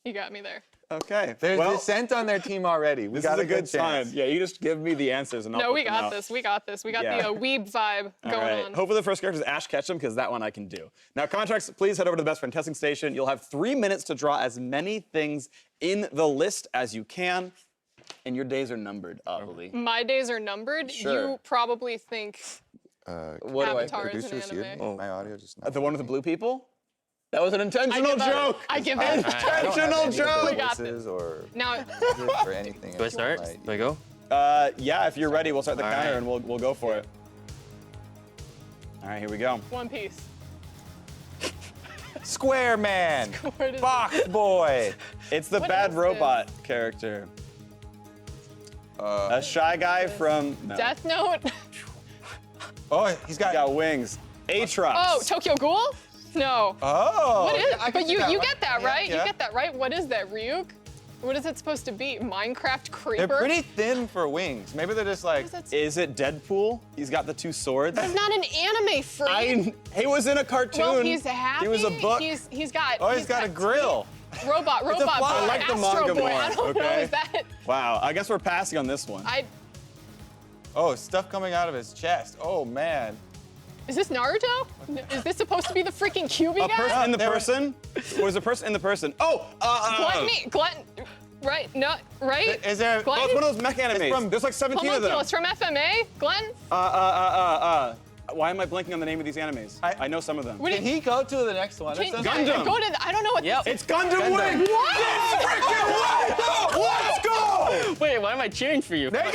You got me there. Okay. There's well, dissent on their team already. We this got is a good sign. chance. Yeah, you just give me the answers and I'll No, put we them got out. this. We got this. We got Yeah. the weeb vibe All going right. on. Hopefully the first character is Ashe Ketchum because that one I can do. Now, contracts, please head over to the Best Friend testing station. You'll have 3 minutes to draw as many things in the list as you can. And your days are numbered, Olleh. My days are numbered. Sure. You probably think What do I Avatar is an produce here? anime. My audio just The one with the blue people? That was an intentional joke. I give it. Intentional joke. We got this. or Now, or anything. Do I start? Do I go? Yeah, if you're ready, we'll start the All counter right. and we'll go for it. All right, here we go. One Piece. Square Man, What is Box Boy. It's the What bad is robot character. A shy guy from no. Death Note? Oh, he's Got wings. Aatrox. Oh, Tokyo Ghoul? No. Oh. What is? I can But see you one. get that Yeah, right. yeah. You get that right. What is that, Ryuk? What is it supposed to be? Minecraft creeper? They're pretty thin for wings. Maybe they're just like. Is it Deadpool? He's got the 2 swords. He's not an anime freak. He was in a cartoon. Well, he's happy. He was a book. He's got. Oh, he's got a grill. Robot. It's a fly. Boy, I like the Astro manga Boy. more, I don't know. okay? Is that? Wow, I guess we're passing on this one. Oh, stuff coming out of his chest. Oh man. Is this Naruto? Is this supposed to be the freaking QB A guy? person in the person? Was a person in the person? Oh, Glutton. Right? No. Right? Is there? Oh, it's one Glutton? of those mech animes. There's like 17 of them. Homunculus from FMA. Glutton. Why am I blanking on the name of these animes? I know some of them. What Can he go to the next one? Can, Gundam. Go to the, I don't know what this It's Gundam Wing! What? Freaking way! Let's go! Wait, why am I cheering for you? Go, go,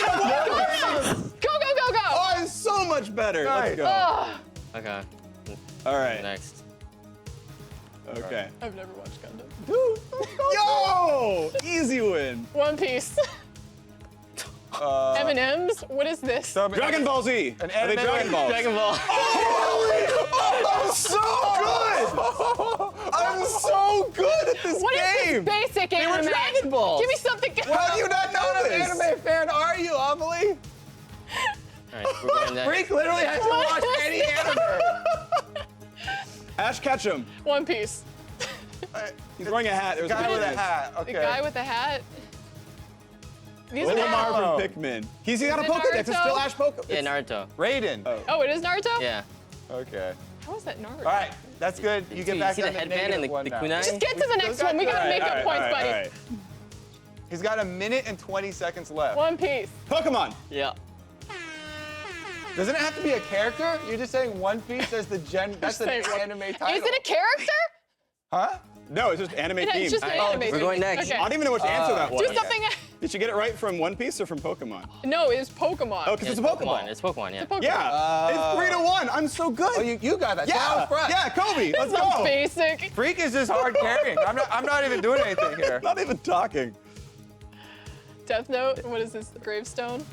go, go! Oh, it's so much better. Let's go. Ugh. Okay. All right. Next. Okay. I've never watched Gundam. Yo! Easy win. One Piece. M&M's? What is this? Dragon Ball Z. An Are they anime Dragon Balls? Dragon Ball. I'm so good! I'm so good at this What is game! this basic They were anime? Dragon Balls. Give me something. How do you not know What this? anime fan are you, Olleh? All right, we're going next. Freak literally hasn't What watched is any this? anime. Ash Ketchum. One Piece. He's wearing a hat. There's Guy a with a picture. hat. The Okay. guy with the hat. These are Olimar Oh. from Pikmin. He's got a Is it Pokedex. It's Naruto? still Ash Pokedex. Yeah, Naruto. Raiden. Oh, it is Naruto? Yeah. Okay. How is that Naruto? All right, that's good. You get See- back see on the the headband negative and the one now. kunai? Just get to the next one. We gotta make up points, buddy. All right. He's got 1 minute and 20 seconds left. One Piece. Pokemon. Yeah. Doesn't it have to be a character? You're just saying One Piece as the that's an saying one- anime title. Is it a character? Huh? No, it's just anime It's themed. just an anime. we're thing. going next. Okay. I don't even know which answer that was. Do something. Did you get it right from One Piece or from Pokemon? No, it's Pokemon. Oh, because it's a Pokemon. It's Pokemon, yeah. Pokemon. Yeah, it's 3-1. I'm so good. Oh, you got that. yeah, Down front. yeah, Kobe. Let's So go. basic. Freak is just hard carrying. I'm not even doing anything here. Not even talking. Death Note. What is this? Gravestone?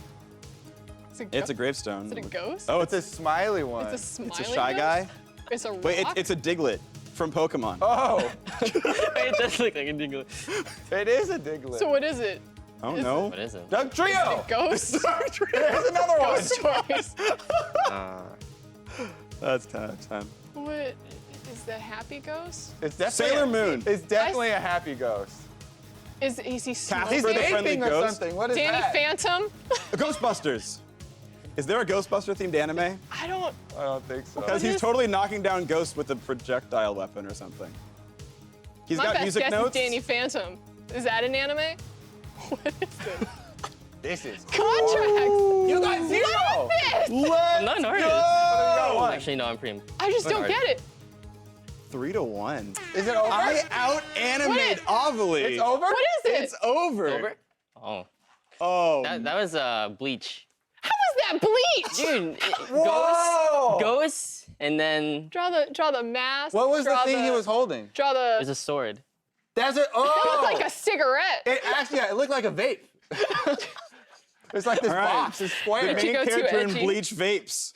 It's a gravestone. Is it a ghost? Oh, It's a smiley one. It's a smiley it's a shy ghost? guy. It's a rock? Wait, it's a Diglett from Pokemon. Oh, It does look like a Diglett. it is a Diglett. So what is it? I don't know. What is it? Doug Trio. Ghost? There's another one. Ghost Toys. That's 10 out of 10. What? Is the happy ghost? It's definitely Sailor Moon. It's definitely a happy ghost. Is he Casper smoking? the Friendly Aping or Ghost. something. What is Danny that? Phantom? Ghostbusters. Is there a Ghostbuster themed anime? I don't. I don't think so. Because he's totally knocking down ghosts with a projectile weapon or something. He's My got best music guess notes. is Danny Phantom. Is that an anime? What is this? This is Contracts. You got 0. What is this? Let's I'm not an artist. go! Actually, no, I'm pretty. I just don't What get it. 3-1. Is it over? I out-animate What is- Olleh. It's over? What is it? It's over. Over? Oh. Oh. That was Bleach. How was that bleach? Dude, Whoa! Ghost, and then Draw the mask. What was the draw thing he was holding? Draw the. there's a sword. That's it. Oh! That looked like a cigarette. It actually, yeah, it looked like a vape. It's like this All right. box is The square. main go too character in edgy? Bleach vapes.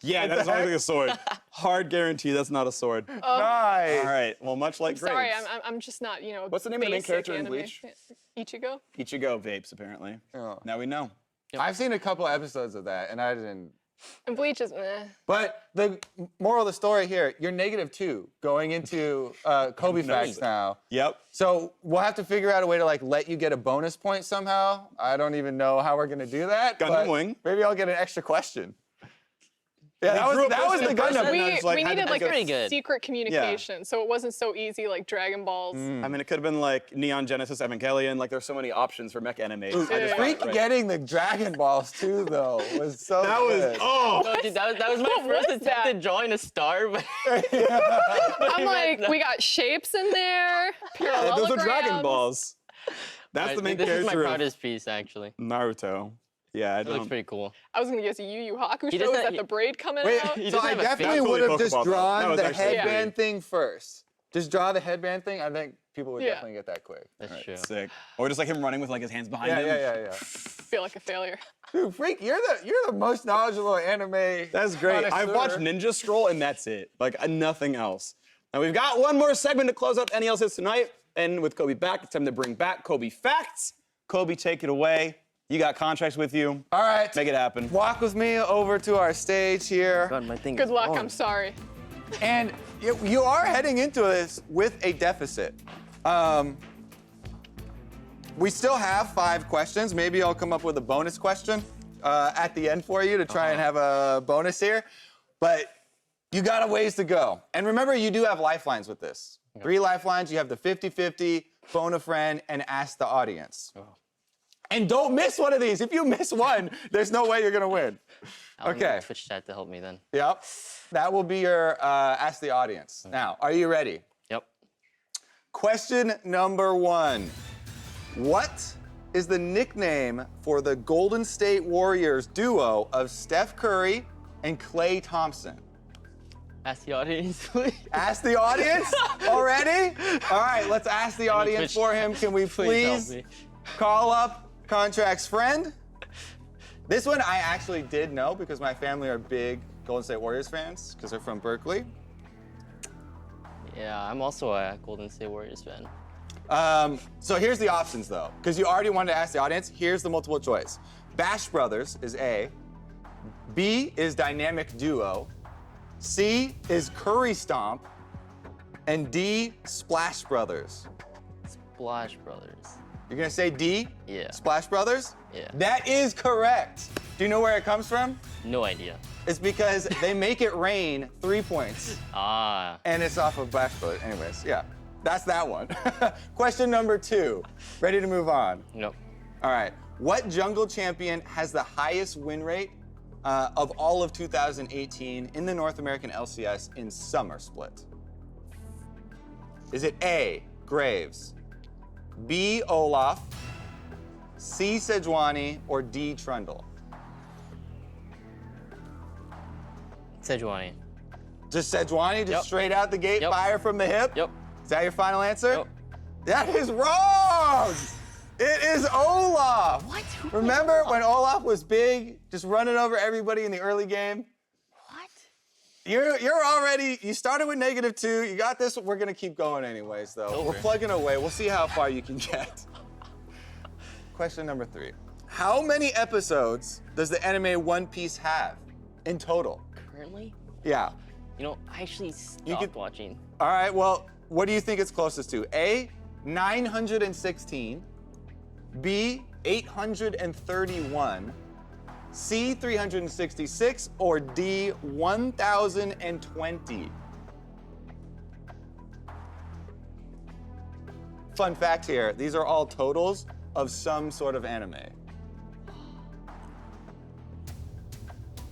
Yeah, that is not like a sword. Hard guarantee that's not a sword. Nice. All right. Well, much like Sorry, Graves. I'm just not, you know. What's the name of the main basic character in anime. Bleach? Ichigo. Ichigo vapes, apparently. Oh. Now we know. I've seen a couple episodes of that, and I didn't. And Bleach is meh. But the moral of the story here, you're -2 going into Kobe facts now. Yep. So we'll have to figure out a way to like let you get a bonus point somehow. I don't even know how we're gonna do that. Gundam but Wing. Maybe I'll get an extra question. Yeah, We that grew up was the listening to Gundam. Gundam. We, just, like, we had to needed like think pretty a good. secret communication, so it wasn't so easy like Dragon Balls. I mean, it could have been like Neon Genesis Evangelion. Like, there's so many options for mech anime. I just got it Freak right. getting the Dragon Balls too, though, was so That was good. No, dude, that was my What first was attempt that? at drawing a star, but I'm like, we got shapes in there. Yeah, those are Dragon parallelograms. Balls. That's the main this is my character of proudest piece, actually. Naruto. Yeah, I It looks don't. pretty cool. I was gonna guess Yu Yu Hakusho. He Is does that that- the braid coming Wait, out? He so doesn't I have a face. definitely That's would totally have just Pokeball, though. That drawn was the actually headband thing first. Just draw the headband thing. I think people would Yeah. definitely get that quick. That's true. Sick. Or just like him running with like his hands behind Yeah, him. yeah. Feel like a failure. Dude, Freak, you're the most knowledgeable anime. That's great. I've watched Ninja Scroll and that's it. Like nothing else. Now we've got one more segment to close out NELCS tonight. And with Kobe back, it's time to bring back Kobe Facts. Kobe, take it away. You got contracts with you. All right. Make it happen. Walk with me over to our stage here. God, my thing Good is luck. on. I'm sorry. And you are heading into this with a deficit. We still have 5 questions. Maybe I'll come up with a bonus question at the end for you to try and have a bonus here. But you got a ways to go. And remember, you do have lifelines with this. 3 lifelines. You have the 50-50, phone a friend, and ask the audience. And don't miss one of these. If you miss one, there's no way you're going to win. I'll need Okay. Twitch chat to help me then. Yep. That will be your ask the audience. Now, are you ready? Yep. Question number 1. What is the nickname for the Golden State Warriors duo of Steph Curry and Klay Thompson? Ask the audience, please. Ask the audience already? All right, let's ask the audience Twitch- for him. Can we Please help please me. call up Contract's friend? This one I actually did know because my family are big Golden State Warriors fans because they're from Berkeley. Yeah, I'm also a Golden State Warriors fan. So here's the options though, because you already wanted to ask the audience. Here's the multiple choice. Bash Brothers is A. B is Dynamic Duo. C is Curry Stomp. And D, Splash Brothers. Splash Brothers. You're gonna say D? Yeah. Splash Brothers? Yeah. That is correct. Do you know where it comes from? No idea. It's because they make it rain 3 points. Ah. And it's off of Bash Brothers. Anyways, yeah. That's that one. Question number 2. Ready to move on? Nope. All right. What jungle champion has the highest win rate of all of 2018 in the North American LCS in summer split? Is it A, Graves, B, Olleh, C, Sejuani, or D, Trundle? Sejuani. Just Sejuani, just Yep. straight out the gate, Yep. fire from the hip? Yep. Is that your final answer? Yep. That is wrong! It is Olleh! What? Remember when Olaf was big, just running over everybody in the early game? What? You're already, you started with -2, you got this, we're gonna keep going anyways though. Over. We're plugging away, we'll see how far you can get. Question number 3. How many episodes does the anime One Piece have in total? Currently? Yeah. You know, I actually stopped watching. All right, well, what do you think it's closest to? A, 916, B, 831, C, 366, or D, 1020? Fun fact here, these are all totals of some sort of anime.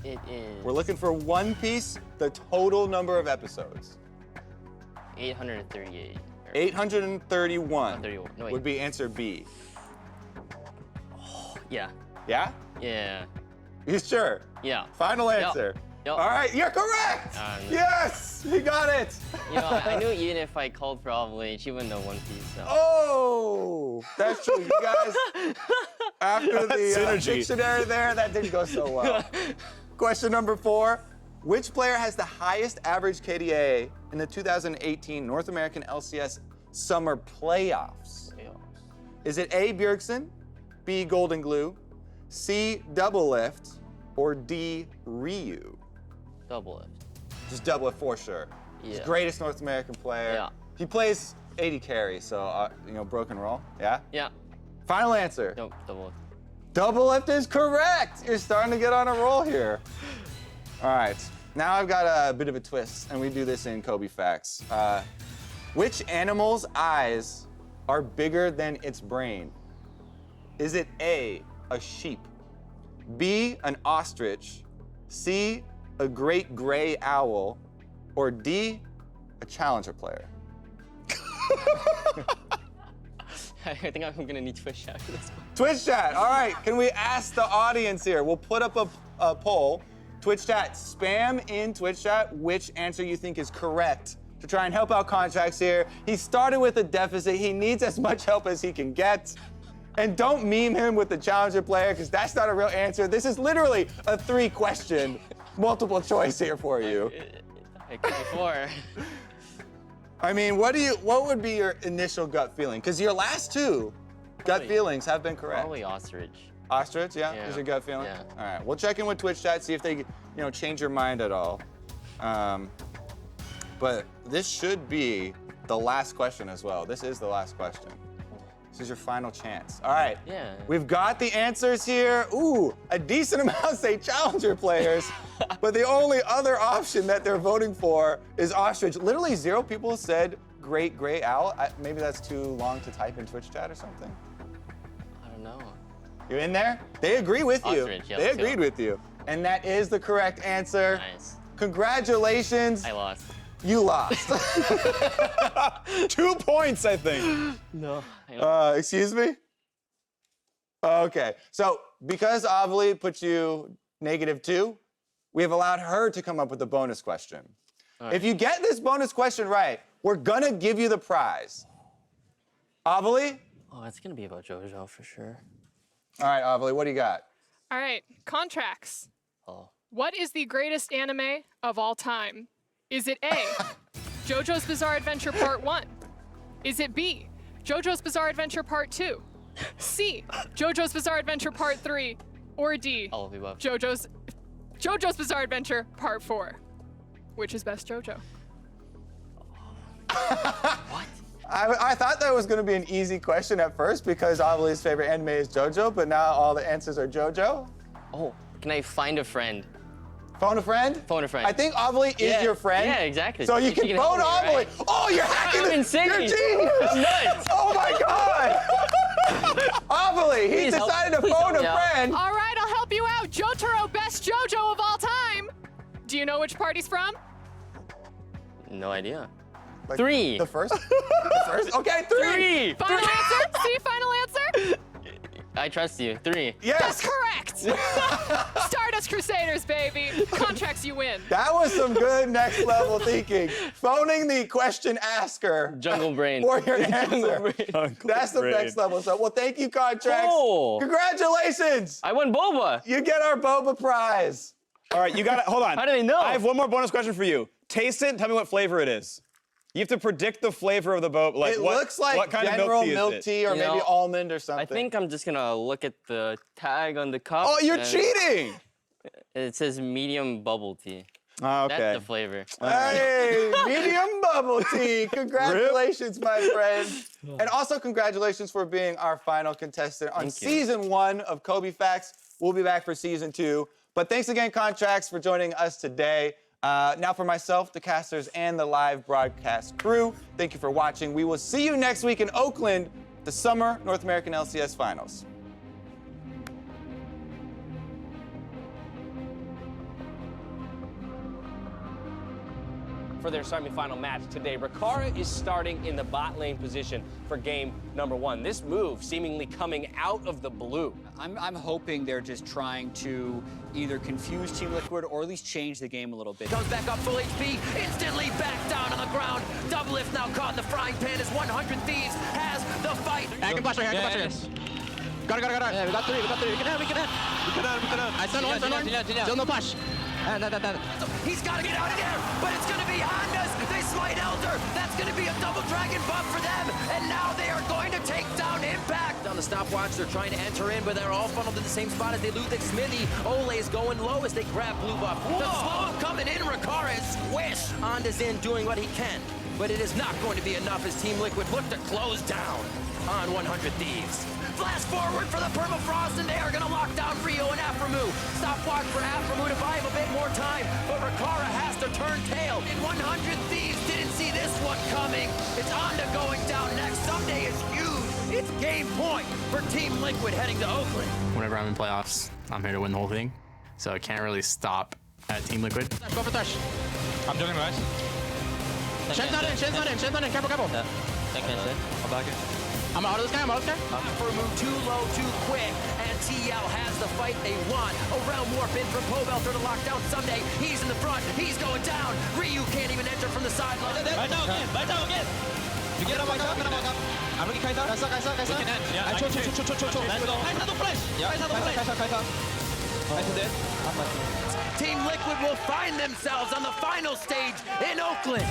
It is We're looking for One Piece, the total number of episodes. 838, 831. No, wait. would be answer B. Yeah. Yeah? Yeah. You sure? Yeah. Final answer. Yep. All right, you're correct. Yes, you got it. You know, I knew even if I called for Olleh, she wouldn't know One Piece. So. Oh, that's true. You guys, after the Pictionary there, that didn't go so well. Question number 4. Which player has the highest average KDA in the 2018 North American LCS Summer Playoffs? Is it A, Bjergsen, B, Golden Glue, C, Doublelift, or D, Ryu? Doublelift. Just Doublelift for sure. He's the greatest North American player. Yeah. He plays 80 carry, so, you know, broken roll. Yeah? Yeah. Final answer. Nope, Doublelift. Doublelift is correct. You're starting to get on a roll here. All right. Now I've got a bit of a twist, and we do this in Kobe Facts. Which animal's eyes are bigger than its brain? Is it A, a sheep, B, an ostrich, C, a great gray owl, or D, a challenger player? I think I'm gonna need Twitch chat for this one. Twitch chat, all right. Can we ask the audience here? We'll put up a poll. Twitch chat, spam in Twitch chat which answer you think is correct to try and help out Contracts here. He started with a deficit. He needs as much help as he can get. And don't meme him with the challenger player, because that's not a real answer. This is literally a 3-question multiple choice here for you. It could be 4. I mean, what would be your initial gut feeling? Because your last 2 gut feelings have been correct. Probably ostrich. Ostrich, yeah? Is your gut feeling? Yeah. All right, we'll check in with Twitch chat, see if they, change your mind at all. But this should be the last question as well. This is the last question. This is your final chance. All right. Yeah. We've got the answers here. Ooh, a decent amount say challenger players, but the only other option that they're voting for is ostrich. Literally 0 people said great gray owl. Maybe that's too long to type in Twitch chat or something. I don't know. You in there? They agree with you. Ostrich, yeah, they let's agreed go. with you. And that is the correct answer. Nice. Congratulations. I lost. You lost. 2 points, I think. No. Excuse me? Okay. So because Olleh put you -2, we have allowed her to come up with a bonus question. Right. If you get this bonus question right, we're gonna give you the prize. Olleh? Oh, it's gonna be about JoJo for sure. All right, Olleh, what do you got? All right, Contracts. Oh. What is the greatest anime of all time? Is it A, JoJo's Bizarre Adventure Part 1? Is it B, JoJo's Bizarre Adventure Part 2? C, JoJo's Bizarre Adventure Part 3? Or D, All of the above. JoJo's Bizarre Adventure Part 4? Which is best JoJo? What? I thought that was gonna be an easy question at first because Olleh's favorite anime is JoJo, but now all the answers are JoJo. Oh, can I find a friend? Phone a friend? Phone a friend. I think Olleh is your friend. Yeah, exactly. So you She can can phone help me, Olleh. right? Oh, you're hacking I'm the, insane. You're genius. That's nuts. Oh my God. Olleh, he Please help- decided to please phone help a me out. friend. All right, I'll help you out. Jotaro, best JoJo of all time. Do you know which part he's from? No idea. Like, 3. The first? The first? Okay, 3. Final answer? C, final answer? I trust you. 3. Yes. That's correct. Stardust Crusaders, baby. Contracts, you win. That was some good next level thinking. Phoning the question asker. Jungle brain. For your answer. Brain. That's the next level. So, well, thank you, Contracts. Cool. Congratulations. I won Boba. You get our Boba prize. All right, you got it. Hold on. How do they know? I have one more bonus question for you. Taste it and tell me what flavor it is. You have to predict the flavor of the boba. Like It what, looks like what kind general of milk tea is it? or You maybe know, almond or something. I think I'm just gonna look at the tag on the cup. Oh, you're and cheating! It says medium bubble tea. Oh, okay. That's the flavor. Hey, medium bubble tea. Congratulations, my friend. And also congratulations for being our final contestant on Thank you. season 1 of Kobe Facts. We'll be back for season 2. But thanks again, Contracts, for joining us today. Now for myself, the casters, and the live broadcast crew, thank you for watching. We will see you next week in Oakland, the Summer North American LCS Finals. for their semifinal match today. Rikara is starting in the bot lane position for game number 1. This move seemingly coming out of the blue. I'm hoping they're just trying to either confuse Team Liquid or at least change the game a little bit. Comes back up full HP, instantly back down on the ground. Doublelift now caught in the frying pan as 100 Thieves has the fight. I can flash right here, I can flash right here. Got it. Yeah, we got three. We can hit. I stun one. Still no flash. He's got to get out of there, but it's going to be Hondas. They smite Elder. That's going to be a double dragon buff for them. And now they are going to take down Impact. On the stopwatch, they're trying to enter in, but they're all funneled in the same spot as they loot Xmithie. Olleh is going low as they grab blue buff. The slow coming in, Rikara is squish. Honda's in doing what he can, but it is not going to be enough as Team Liquid look to close down on 100 Thieves. Flash forward for the permafrost, and they are going to lock down Rio and Aphromoo. Stopwatch for Aphromoo to buy him a bit more time, but Rikara has to turn tail. And 100 Thieves didn't see this one coming. It's Onda going down next. Ssumday is huge. It's game point for Team Liquid heading to Oakland. Whenever I'm in playoffs, I'm here to win the whole thing, so I can't really stop at Team Liquid. Go for Thresh. I'm doing Ryze. Shen's not in. Careful. Yeah. I'm back in. I'm out of this guy. Aphromoo too low, too quick, and TL has the fight they want. A realm warp in from Pobelter to lock down Ssumday. He's in the front. He's going down. Ryu can't even enter from the sideline. Right now again. You get up. I'm looking Kaisa. We can end. Yeah, Let's go. Kaisa to flash. Kaisa dead. Team Liquid will find themselves on the final stage in Oakland.